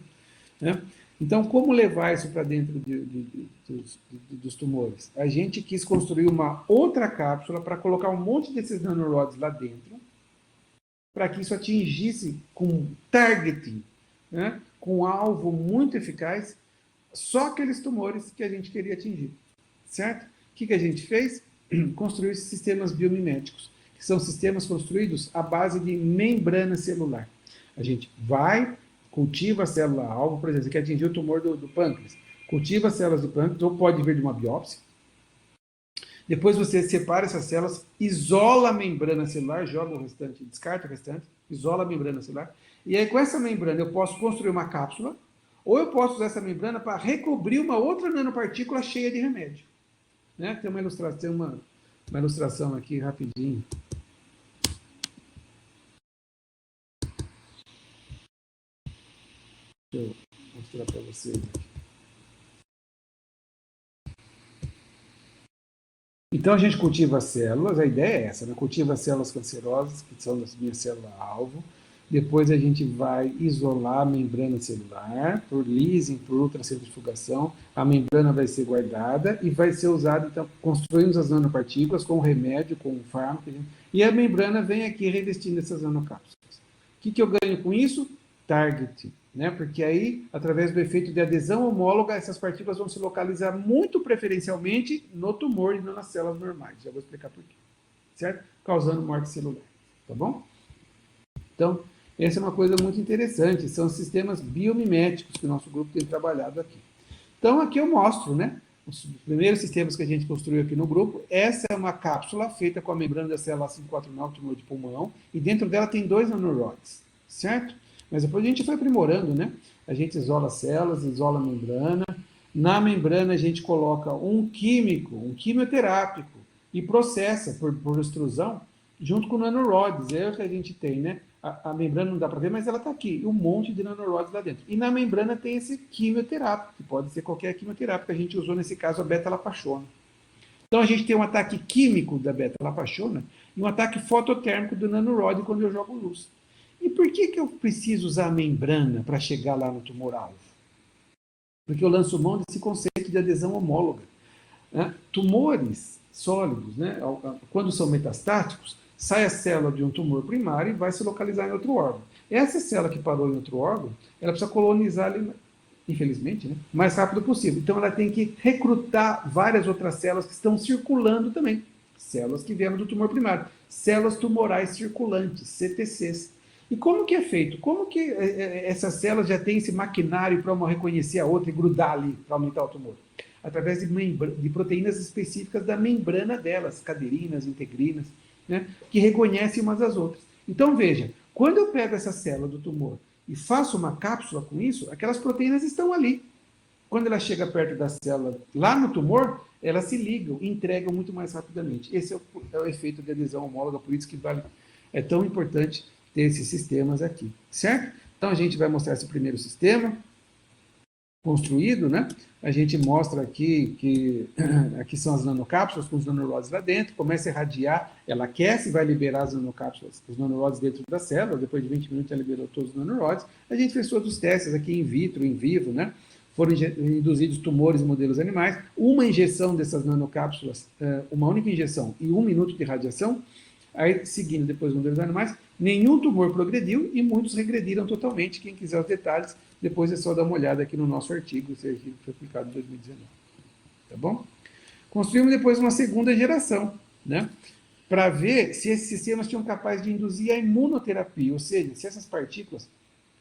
né? Então, como levar isso para dentro dos tumores? A gente quis construir uma outra cápsula para colocar um monte desses nanorods lá dentro, para que isso atingisse com targeting, né? Com um alvo muito eficaz, só aqueles tumores que a gente queria atingir, certo? O que a gente fez? Construiu esses sistemas biomiméticos, que são sistemas construídos à base de membrana celular. A gente vai, cultiva a célula-alvo, por exemplo, você quer atingir o tumor do pâncreas, cultiva as células do pâncreas, ou pode vir de uma biópsia. Depois você separa essas células, isola a membrana celular, joga o restante, descarta o restante, isola a membrana celular. E aí, com essa membrana, eu posso construir uma cápsula, ou eu posso usar essa membrana para recobrir uma outra nanopartícula cheia de remédio. Né? Tem uma ilustração aqui rapidinho. Deixa eu mostrar para vocês aqui. Então a gente cultiva as células, a ideia é essa, né? Cultiva as células cancerosas, que são as minhas células-alvo. Depois a gente vai isolar a membrana celular por leasing, por ultracentrifugação. A membrana vai ser guardada e vai ser usada, então, construímos as nanopartículas com o remédio, com o fármaco. E a membrana vem aqui revestindo essas nanocápsulas. O que eu ganho com isso? Target, né? Porque aí, através do efeito de adesão homóloga, essas partículas vão se localizar muito preferencialmente no tumor e não nas células normais. Já vou explicar por quê. Certo? Causando morte celular. Tá bom? Então, essa é uma coisa muito interessante. São sistemas biomiméticos que o nosso grupo tem trabalhado aqui. Então, aqui eu mostro, né? Os primeiros sistemas que a gente construiu aqui no grupo. Essa é uma cápsula feita com a membrana da célula 549, tumor de pulmão, e dentro dela tem 2 nanorods, certo? Mas depois a gente foi aprimorando, né? A gente isola as células, isola a membrana. Na membrana a gente coloca um químico, um quimioterápico, e processa por extrusão, junto com nanorods. É o que a gente tem, né? A membrana não dá para ver, mas ela está aqui. Um monte de nanorods lá dentro. E na membrana tem esse quimioterápico, que pode ser qualquer quimioterápico. A gente usou, nesse caso, a beta-lapachona. Então, a gente tem um ataque químico da beta-lapachona e um ataque fototérmico do nanorod quando eu jogo luz. E por que eu preciso usar a membrana para chegar lá no tumor-alvo? Porque eu lanço mão desse conceito de adesão homóloga. Né? Tumores sólidos, né? Quando são metastáticos, sai a célula de um tumor primário e vai se localizar em outro órgão. Essa célula que parou em outro órgão, ela precisa colonizar ali, infelizmente, né, o mais rápido possível. Então, ela tem que recrutar várias outras células que estão circulando também. Células que vieram do tumor primário. Células tumorais circulantes, CTCs. E como que é feito? Como que essas células já têm esse maquinário para uma reconhecer a outra e grudar ali para aumentar o tumor? Através de proteínas específicas da membrana delas, caderinas, integrinas, né, que reconhecem umas às outras. Então, veja, quando eu pego essa célula do tumor e faço uma cápsula com isso, aquelas proteínas estão ali. Quando ela chega perto da célula, lá no tumor, elas se ligam e entregam muito mais rapidamente. Esse é o efeito de adesão homóloga, por isso que é tão importante ter esses sistemas aqui, certo? Então, a gente vai mostrar esse primeiro sistema construído, né? A gente mostra aqui que aqui são as nanocápsulas com os nanorods lá dentro, começa a irradiar, ela aquece e vai liberar as nanocápsulas, os nanorods dentro da célula, depois de 20 minutos ela liberou todos os nanorods. A gente fez todos os testes aqui in vitro, in vivo, né? Foram induzidos tumores em modelos animais, uma injeção dessas nanocápsulas, uma única injeção e 1 minuto de radiação, aí seguindo depois os modelos animais, nenhum tumor progrediu e muitos regrediram totalmente. Quem quiser os detalhes, depois é só dar uma olhada aqui no nosso artigo, esse artigo foi publicado em 2019. Tá bom? Construímos depois uma segunda geração, né? Para ver se esses sistemas tinham capaz de induzir a imunoterapia, ou seja, se essas partículas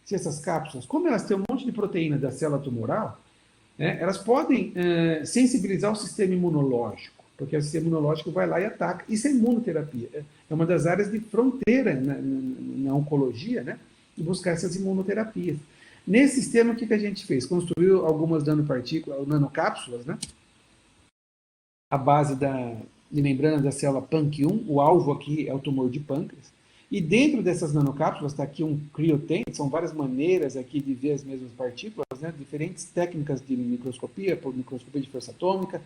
se essas cápsulas, como elas têm um monte de proteína da célula tumoral, né, elas podem sensibilizar o sistema imunológico, porque o sistema imunológico vai lá e ataca. Isso é imunoterapia. É uma das áreas de fronteira na oncologia, né, de buscar essas imunoterapias. Nesse sistema, o que a gente fez? Construiu algumas nanopartículas, nanocápsulas, né, à base de membrana da célula PANC1, o alvo aqui é o tumor de pâncreas, e dentro dessas nanocápsulas está aqui um criotem, são várias maneiras aqui de ver as mesmas partículas, né? Diferentes técnicas de microscopia, por microscopia de força atômica,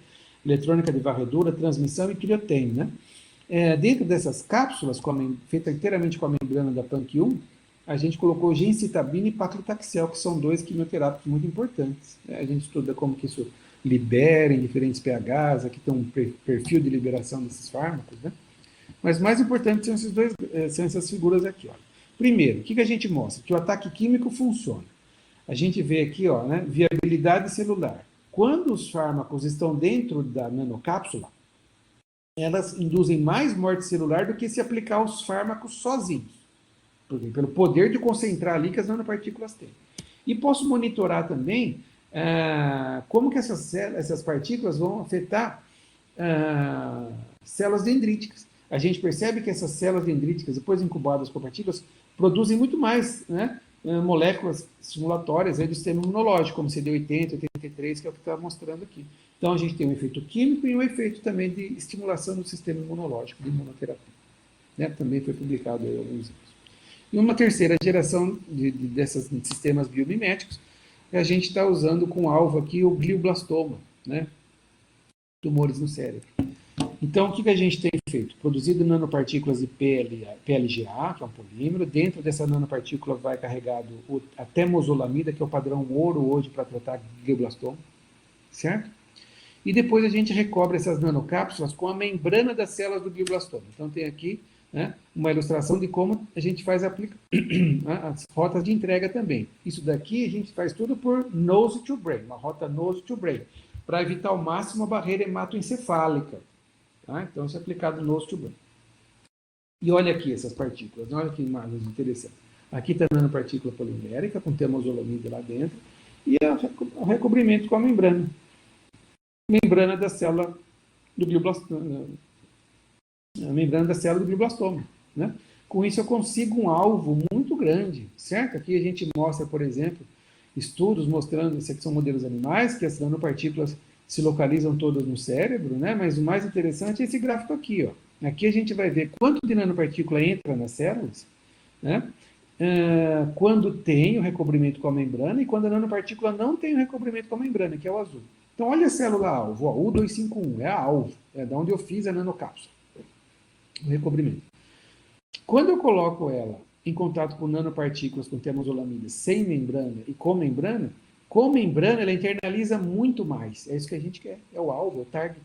eletrônica de varredura, transmissão e criotem, né? Dentro dessas cápsulas, feitas inteiramente com a membrana da PANC1, a gente colocou gencitabina e paclitaxel, que são dois quimioterápicos muito importantes. A gente estuda como que isso libera em diferentes pHs, aqui tem um perfil de liberação desses fármacos, né? Mas mais importante são essas figuras aqui. Ó. Primeiro, o que a gente mostra? Que o ataque químico funciona. A gente vê aqui, ó, né, viabilidade celular. Quando os fármacos estão dentro da nanocápsula, elas induzem mais morte celular do que se aplicar os fármacos sozinhos. Pelo poder de concentrar ali que as nanopartículas têm. E posso monitorar também como que essas partículas vão afetar células dendríticas. A gente percebe que essas células dendríticas, depois incubadas por partículas, produzem muito mais, né, moléculas estimulatórias aí do sistema imunológico, como CD80, 83, que é o que está mostrando aqui. Então, a gente tem um efeito químico e um efeito também de estimulação do sistema imunológico, de imunoterapia. Né? Também foi publicado aí há alguns anos. E uma terceira geração desses sistemas biomiméticos, a gente está usando com alvo aqui o glioblastoma, né? Tumores no cérebro. Então, o que a gente tem feito? Produzido nanopartículas de PLGA, que é um polímero. Dentro dessa nanopartícula vai carregado a temozolamida, que é o padrão ouro hoje para tratar glioblastoma, certo? E depois a gente recobre essas nanocápsulas com a membrana das células do glioblastoma. Então, tem aqui, né, uma ilustração de como a gente faz as rotas de entrega também. Isso daqui a gente faz tudo por nose to brain, uma rota nose to brain, para evitar ao máximo a barreira hematoencefálica. Tá? Então, isso é aplicado no nose to brain. E olha aqui essas partículas, olha que imagens interessantes. Aqui está a nanopartícula polimérica, com temozolamida lá dentro, e o recobrimento com a membrana. Membrana da célula do glioblastoma. A membrana da célula do glioblastoma. Né? Com isso, eu consigo um alvo muito grande, certo? Aqui a gente mostra, por exemplo, estudos mostrando, esses aqui são modelos animais, que as nanopartículas se localizam todas no cérebro, né? Mas o mais interessante é esse gráfico aqui, ó. Aqui a gente vai ver quanto de nanopartícula entra nas células, né? Quando tem o recobrimento com a membrana e quando a nanopartícula não tem o recobrimento com a membrana, que é o azul. Então, olha a célula-alvo, U251, é a alvo, é da onde eu fiz a nanocápsula, o recobrimento. Quando eu coloco ela em contato com nanopartículas com temozolamida sem membrana e com membrana ela internaliza muito mais. É isso que a gente quer, é o alvo, é o target.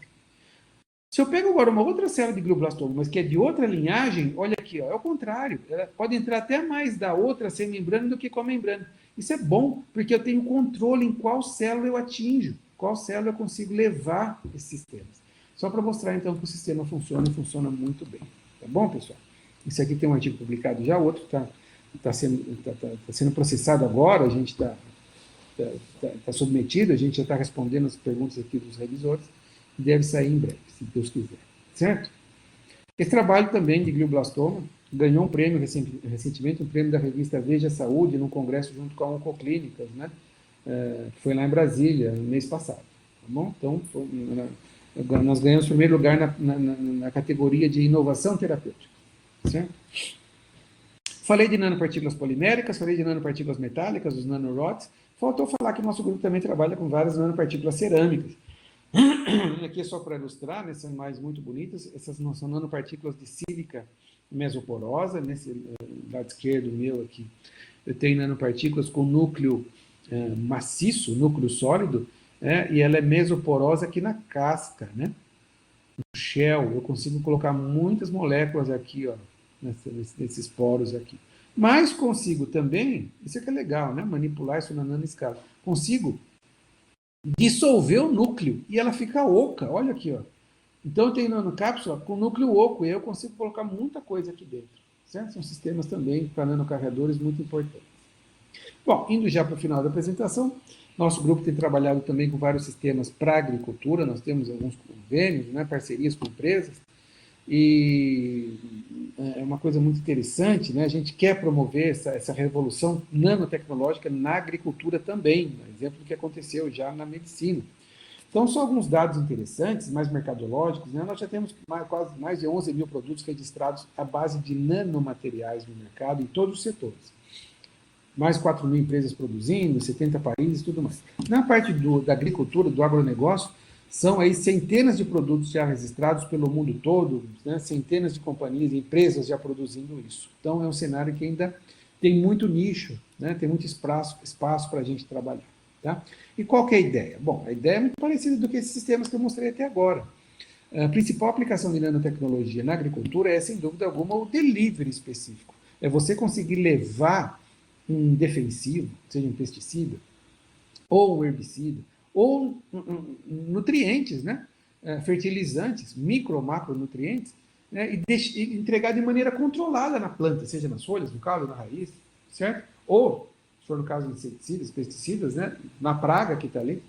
Se eu pego agora uma outra célula de glioblastoma, mas que é de outra linhagem, olha aqui, ó, é o contrário. Ela pode entrar até mais da outra sem membrana do que com a membrana. Isso é bom, porque eu tenho controle em qual célula eu atinjo, qual célula eu consigo levar esses sistemas. Só para mostrar, então, que o sistema funciona e funciona muito bem. Tá bom, pessoal? Isso aqui tem um artigo publicado já, o outro está sendo processado agora, a gente está submetido, a gente já está respondendo as perguntas aqui dos revisores, e deve sair em breve, se Deus quiser. Certo? Esse trabalho também de glioblastoma ganhou um prêmio recentemente, um prêmio da revista Veja Saúde, num congresso junto com a Oncoclínicas, né? Que foi lá em Brasília, no mês passado. Tá bom? Então, nós ganhamos o primeiro lugar na categoria de inovação terapêutica. Certo? Falei de nanopartículas poliméricas, falei de nanopartículas metálicas, os nanorods. Faltou falar que o nosso grupo também trabalha com várias nanopartículas cerâmicas. Aqui é só para ilustrar, né, são imagens muito bonitas. Essas não são nanopartículas de sílica mesoporosa. Nesse lado esquerdo meu aqui, eu tenho nanopartículas com núcleo maciço, núcleo sólido, e ela é mesoporosa aqui na casca, né? No shell, eu consigo colocar muitas moléculas aqui, ó, nesses poros aqui. Mas consigo também, isso é que é legal, né? Manipular isso na nanoescala. Consigo dissolver o núcleo e ela fica oca, olha aqui, ó. Então eu tenho nanocápsula com núcleo oco e eu consigo colocar muita coisa aqui dentro. Certo? São sistemas também para nanocarregadores muito importantes. Bom, indo já para o final da apresentação, nosso grupo tem trabalhado também com vários sistemas para a agricultura, nós temos alguns convênios, né, parcerias com empresas, e é uma coisa muito interessante, né? A gente quer promover essa revolução nanotecnológica na agricultura também, exemplo do que aconteceu já na medicina. Então, só alguns dados interessantes, mais mercadológicos, né? Nós já temos quase mais de 11 mil produtos registrados à base de nanomateriais no mercado, em todos os setores. Mais 4 mil empresas produzindo, 70 países, tudo mais. Na parte da agricultura, do agronegócio, são aí centenas de produtos já registrados pelo mundo todo, né? Centenas de companhias, empresas já produzindo isso. Então, é um cenário que ainda tem muito nicho, né? Tem muito espaço para a gente trabalhar. Tá? E qual que é a ideia? Bom, a ideia é muito parecida do que esses sistemas que eu mostrei até agora. A principal aplicação de nanotecnologia na agricultura é, sem dúvida alguma, o delivery específico. É você conseguir levar um defensivo, seja um pesticida, ou um herbicida, ou nutrientes, né? Fertilizantes, micro ou macronutrientes, né? E entregar de maneira controlada na planta, seja nas folhas, no caule, na raiz, certo? Ou, se for no caso de inseticidas, pesticidas, né? Na praga que está ali,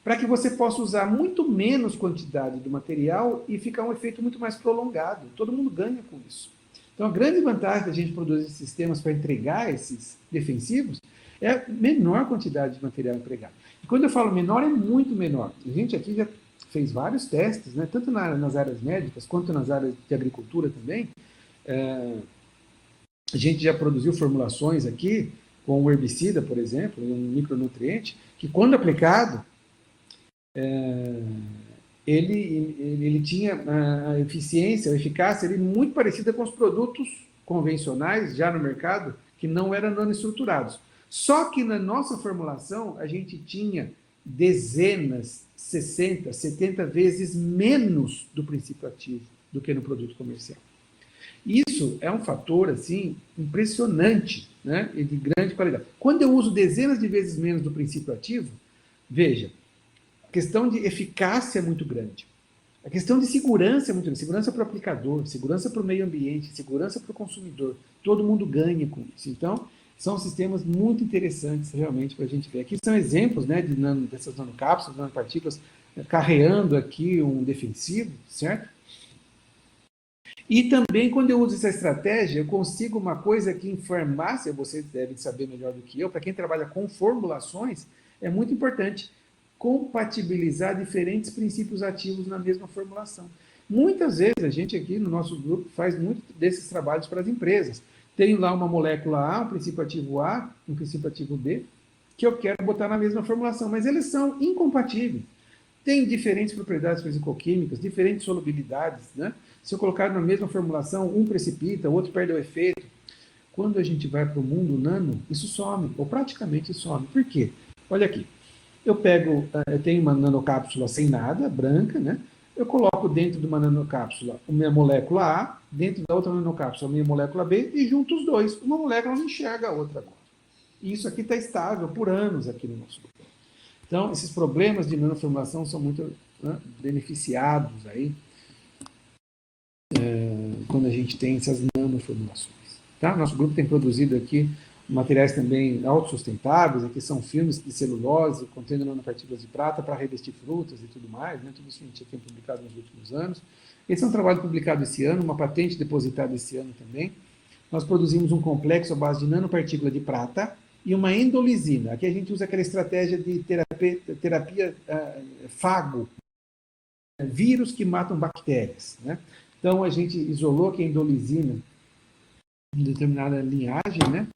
para que você possa usar muito menos quantidade do material e ficar um efeito muito mais prolongado. Todo mundo ganha com isso. Então, a grande vantagem da gente produzir sistemas para entregar esses defensivos é a menor quantidade de material empregado. E quando eu falo menor, é muito menor. A gente aqui já fez vários testes, né, tanto nas áreas médicas quanto nas áreas de agricultura também. A gente já produziu formulações aqui com o herbicida, por exemplo, um micronutriente, que quando aplicado, ele tinha a eficiência, a eficácia muito parecida com os produtos convencionais já no mercado, que não eram nanoestruturados. Só que na nossa formulação, a gente tinha dezenas, 60, 70 vezes menos do princípio ativo do que no produto comercial. Isso é um fator assim impressionante, né, e de grande qualidade. Quando eu uso dezenas de vezes menos do princípio ativo, veja, a questão de eficácia é muito grande. A questão de segurança é muito grande. Segurança para o aplicador, segurança para o meio ambiente, segurança para o consumidor. Todo mundo ganha com isso. Então, são sistemas muito interessantes realmente para a gente ver. Aqui são exemplos, né, dessas nanocápsulas, nanopartículas, carreando aqui um defensivo, certo? E também, quando eu uso essa estratégia, eu consigo uma coisa que em farmácia, vocês devem saber melhor do que eu, para quem trabalha com formulações, é muito importante compatibilizar diferentes princípios ativos na mesma formulação. Muitas vezes, a gente aqui no nosso grupo faz muito desses trabalhos para as empresas. Tenho lá uma molécula A, um princípio ativo A, um princípio ativo B, que eu quero botar na mesma formulação, mas eles são incompatíveis. Tem diferentes propriedades fisicoquímicas, diferentes solubilidades, né? Se eu colocar na mesma formulação, um precipita, o outro perde o efeito. Quando a gente vai para o mundo nano, isso some, ou praticamente some. Por quê? Olha aqui. Eu tenho uma nanocápsula sem nada, branca, né? Eu coloco dentro de uma nanocápsula a minha molécula A, dentro da outra nanocápsula a minha molécula B, e junto os dois. Uma molécula não enxerga a outra agora. E isso aqui está estável por anos aqui no nosso grupo. Então, esses problemas de nanoformulação são muito, né, beneficiados aí, quando a gente tem essas nanoformulações. Tá? Nosso grupo tem produzido aqui materiais também autossustentáveis, aqui são filmes de celulose contendo nanopartículas de prata para revestir frutas e tudo mais, né? Tudo isso a gente tem publicado nos últimos anos. Esse é um trabalho publicado esse ano, uma patente depositada esse ano também. Nós produzimos um complexo à base de nanopartícula de prata e uma endolisina. Aqui a gente usa aquela estratégia de terapia fago, vírus que matam bactérias, né? Então a gente isolou aqui a endolisina de determinada linhagem, né?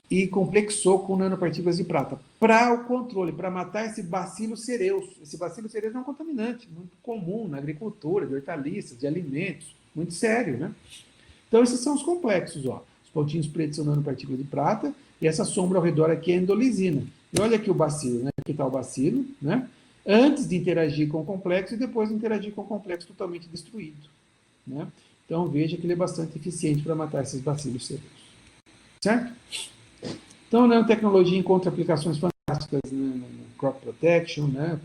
E complexou com nanopartículas de prata para o controle, para matar esse bacilo cereus. Esse bacilo cereus é um contaminante muito comum na agricultura, de hortaliças, de alimentos, muito sério, né? Então, esses são os complexos, ó. Os pontinhos pretos são nanopartículas de prata, e essa sombra ao redor aqui é a endolisina. E olha aqui o bacilo, né? Aqui está o bacilo, né? Antes de interagir com o complexo e depois de interagir com o complexo totalmente destruído, né? Então, veja que ele é bastante eficiente para matar esses bacilos cereus. Certo? Então, a nanotecnologia encontra aplicações fantásticas no crop protection, né?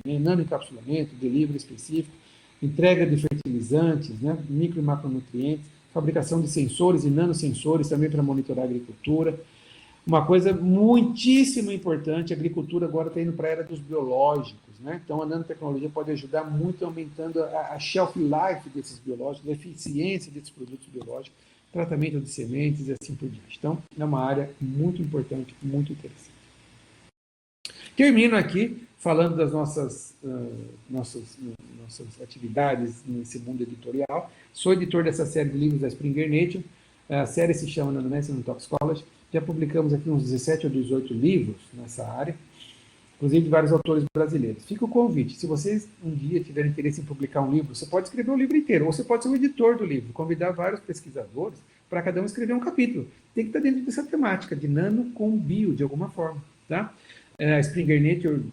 Nanoencapsulamento, delivery específico, entrega de fertilizantes, né? Micro e macronutrientes, fabricação de sensores e nanosensores também para monitorar a agricultura. Uma coisa muitíssimo importante, a agricultura agora está indo para a era dos biológicos, né? Então a nanotecnologia pode ajudar muito aumentando a shelf life desses biológicos, a eficiência desses produtos biológicos, tratamento de sementes e assim por diante. Então é uma área muito importante, muito interessante. Termino aqui falando das nossas atividades nesse mundo editorial. Sou editor dessa série de livros da Springer Nature. A série se chama Nanomedicine and Toxicology. Já publicamos aqui uns 17 ou 18 livros nessa área, inclusive de vários autores brasileiros. Fica o convite. Se vocês um dia tiverem interesse em publicar um livro, você pode escrever o livro inteiro, ou você pode ser o editor do livro, convidar vários pesquisadores para cada um escrever um capítulo. Tem que estar dentro dessa temática, de nano com bio, de alguma forma. Tá? A Springer Nature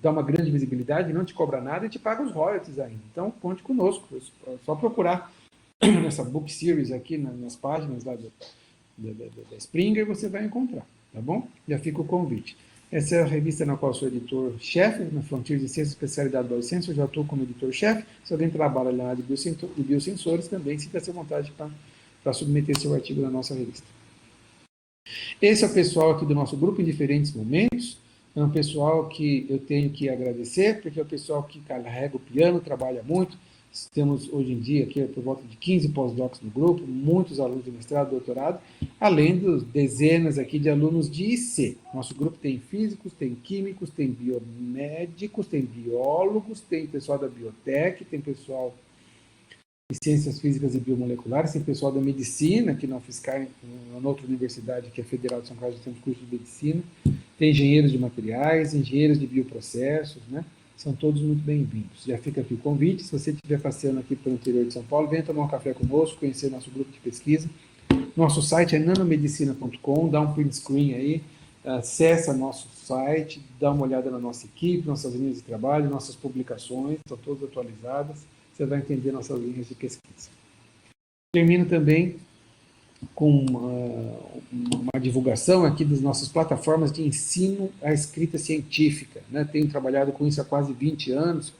dá uma grande visibilidade, não te cobra nada e te paga os royalties ainda. Então, conte conosco. É só procurar nessa book series aqui nas páginas lá da Springer, você vai encontrar, tá bom? Já fica o convite. Essa é a revista na qual eu sou editor-chefe, na Frontier de Ciência Especialidade Biosensor, já estou como editor-chefe. Se alguém trabalha na área de biosensores, também sinta-se à vontade para submeter seu artigo na nossa revista. Esse é o pessoal aqui do nosso grupo em diferentes momentos. É um pessoal que eu tenho que agradecer, porque é o pessoal que carrega o piano, trabalha muito. Temos hoje em dia aqui por volta de 15 pós-docs no grupo, muitos alunos de mestrado, doutorado, além dos dezenas aqui de alunos de IC. Nosso grupo tem físicos, tem químicos, tem biomédicos, tem biólogos, tem pessoal da biotec, tem pessoal de ciências físicas e biomoleculares, tem pessoal da medicina, aqui na UFSCar, na outra universidade, que é a Federal de São Carlos, temos curso de medicina, tem engenheiros de materiais, engenheiros de bioprocessos, né? São todos muito bem-vindos. Já fica aqui o convite. Se você estiver passeando aqui pelo interior de São Paulo, venha tomar um café conosco, conhecer nosso grupo de pesquisa. Nosso site é nanomedicina.com, dá um print screen aí, acessa nosso site, dá uma olhada na nossa equipe, nossas linhas de trabalho, nossas publicações, estão todas atualizadas. Você vai entender nossas linhas de pesquisa. Termino também com uma divulgação aqui das nossas plataformas de ensino à escrita científica. Né? Tenho trabalhado com isso há quase 20 anos.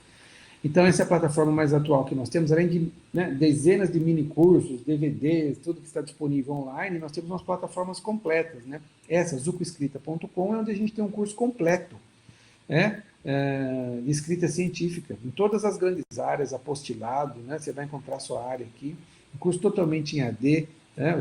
Então, essa é a plataforma mais atual que nós temos, além de dezenas de mini-cursos, DVDs, tudo que está disponível online, nós temos umas plataformas completas. Né? Essa, zucoescrita.com, é onde a gente tem um curso completo de escrita científica, em todas as grandes áreas, apostilado, né? Você vai encontrar a sua área aqui, um curso totalmente em AD,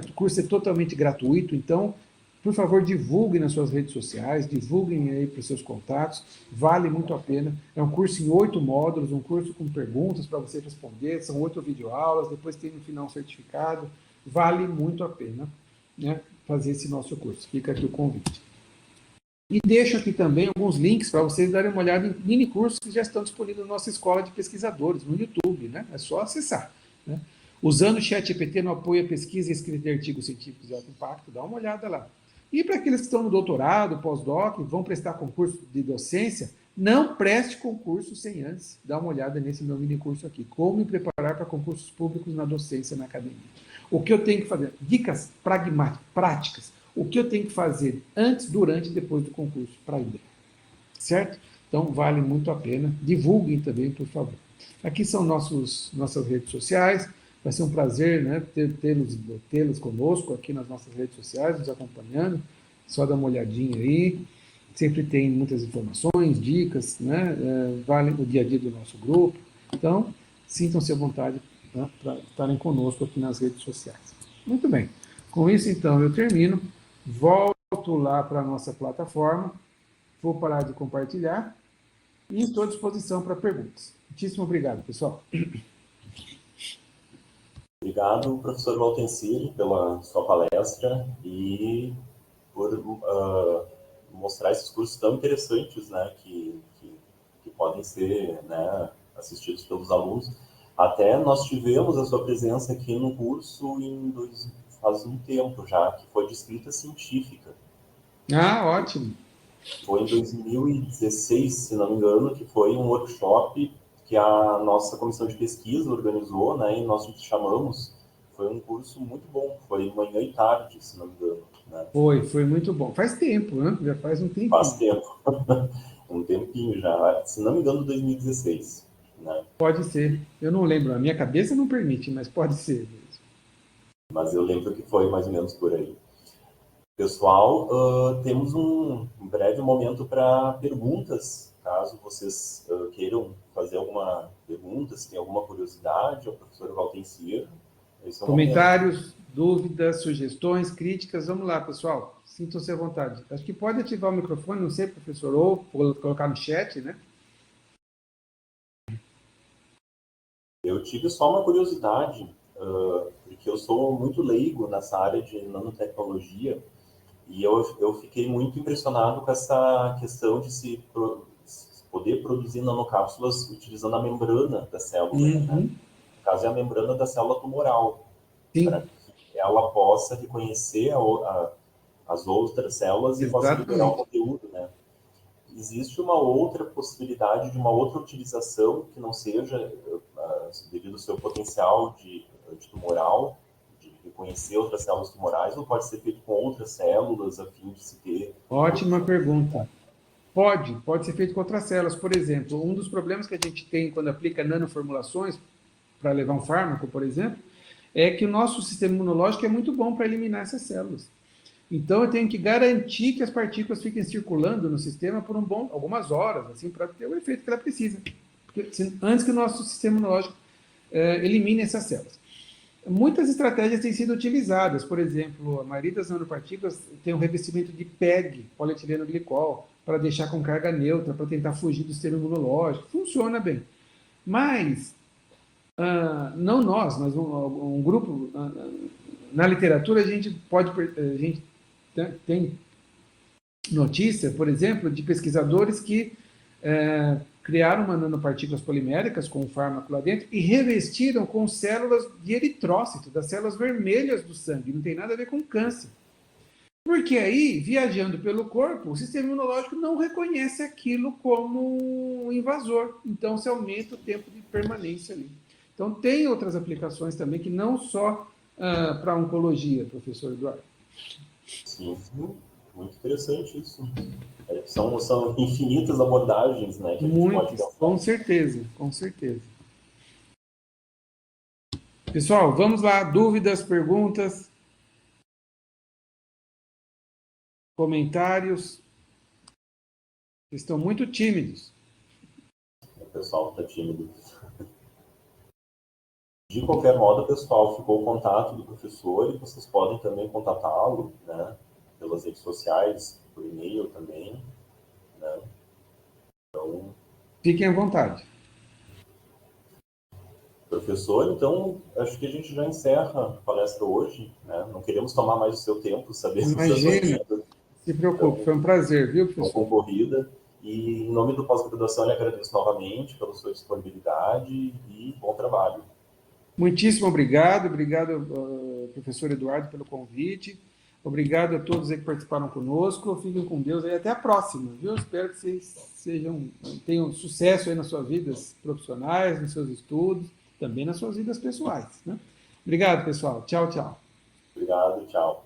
o curso é totalmente gratuito, então, por favor, divulguem nas suas redes sociais, divulguem aí para os seus contatos, vale muito a pena. É um curso em 8 módulos, um curso com perguntas para você responder, são 8 videoaulas, depois tem no final um certificado, vale muito a pena, né, fazer esse nosso curso. Fica aqui o convite. E deixo aqui também alguns links para vocês darem uma olhada em mini cursos que já estão disponíveis na nossa escola de pesquisadores, no YouTube, né? É só acessar. Né? Usando o ChatGPT no apoio à pesquisa e escrita de artigos científicos de alto impacto, dá uma olhada lá. E para aqueles que estão no doutorado, pós-doc, vão prestar concurso de docência, não preste concurso sem antes dar uma olhada nesse meu mini curso aqui. Como me preparar para concursos públicos na docência, na academia. O que eu tenho que fazer? Dicas pragmáticas, práticas. O que eu tenho que fazer antes, durante e depois do concurso para ir bem. Certo? Então, vale muito a pena. Divulguem também, por favor. Aqui são nossas redes sociais. Vai ser um prazer, né, tê-los conosco aqui nas nossas redes sociais, nos acompanhando. Só dá uma olhadinha aí. Sempre tem muitas informações, dicas, né? Vale o dia a dia do nosso grupo. Então, sintam-se à vontade, né, para estarem conosco aqui nas redes sociais. Muito bem. Com isso, então, eu termino. Volto lá para a nossa plataforma. Vou parar de compartilhar. E estou à disposição para perguntas. Muitíssimo obrigado, pessoal.
Obrigado, professor Valtencini, pela sua palestra e por mostrar esses cursos tão interessantes, né, que podem ser, né, assistidos pelos alunos. Até nós tivemos a sua presença aqui no curso faz um tempo já, que foi de escrita científica.
Ah, ótimo.
Foi em 2016, se não me engano, que foi um workshop que a nossa comissão de pesquisa organizou, né, e nós nos chamamos. Foi um curso muito bom, foi manhã e tarde, se não me engano. Né?
Foi muito bom. Faz tempo, né? Já faz um tempinho.
Faz tempo. Um tempinho já. Se não me engano, 2016. Né?
Pode ser. Eu não lembro. A minha cabeça não permite, mas pode ser.
Mas eu lembro que foi mais ou menos por aí. Pessoal, temos um breve momento para perguntas, caso vocês queiram fazer alguma pergunta, se tem alguma curiosidade ao professor Valtencir. Esse é o momento.
Comentários, dúvidas, sugestões, críticas, vamos lá, pessoal. Sintam-se à vontade. Acho que pode ativar o microfone, não sei, professor, ou colocar no chat, né?
Eu tive só uma curiosidade, porque eu sou muito leigo nessa área de nanotecnologia, e eu fiquei muito impressionado com essa questão de poder produzir nanocápsulas utilizando a membrana da célula, né? No caso, é a membrana da célula tumoral, para que ela possa reconhecer as outras células e possa liberar o conteúdo, né? Existe uma outra possibilidade de uma outra utilização que não seja devido ao seu potencial de tumoral, de reconhecer outras células tumorais, ou pode ser feito com outras células a fim de se ter...
Ótima pergunta. Pode ser feito com outras células. Por exemplo, um dos problemas que a gente tem quando aplica nanoformulações para levar um fármaco, por exemplo, é que o nosso sistema imunológico é muito bom para eliminar essas células. Então, eu tenho que garantir que as partículas fiquem circulando no sistema por algumas horas, assim, para ter o efeito que ela precisa. Antes que o nosso sistema imunológico elimine essas células. Muitas estratégias têm sido utilizadas. Por exemplo, a maioria das nanopartículas tem um revestimento de PEG, polietileno glicol, para deixar com carga neutra, para tentar fugir do sistema imunológico. Funciona bem. Mas, não nós, mas um grupo... na literatura, a gente tem notícia, por exemplo, de pesquisadores que criaram uma nanopartículas poliméricas com um fármaco lá dentro e revestiram com células de eritrócito, das células vermelhas do sangue. Não tem nada a ver com câncer. Porque aí, viajando pelo corpo, o sistema imunológico não reconhece aquilo como um invasor. Então, se aumenta o tempo de permanência ali. Então, tem outras aplicações também, que não só para oncologia, professor Eduardo.
Sim, muito interessante isso. São infinitas abordagens, né? Que
muitas, com certeza, com certeza. Pessoal, vamos lá, dúvidas, perguntas, comentários. Vocês estão muito tímidos.
O pessoal está tímido. De qualquer modo, pessoal, ficou o contato do professor e vocês podem também contatá-lo, né? Pelas redes sociais, por e-mail também, né? Então,
fiquem à vontade.
Professor, então, acho que a gente já encerra a palestra hoje, né? Não queremos tomar mais o seu tempo, sabemos que
Imagina, se preocupe, foi um prazer, viu, professor?
Concorrida. E, em nome do pós-graduação, eu agradeço novamente pela sua disponibilidade e bom trabalho.
Muitíssimo obrigado, professor Eduardo, pelo convite. Obrigado a todos aí que participaram conosco. Fiquem com Deus e até a próxima, viu? Espero que vocês tenham sucesso aí nas suas vidas profissionais, nos seus estudos, também nas suas vidas pessoais, né? Obrigado, pessoal. Tchau, tchau.
Obrigado, tchau.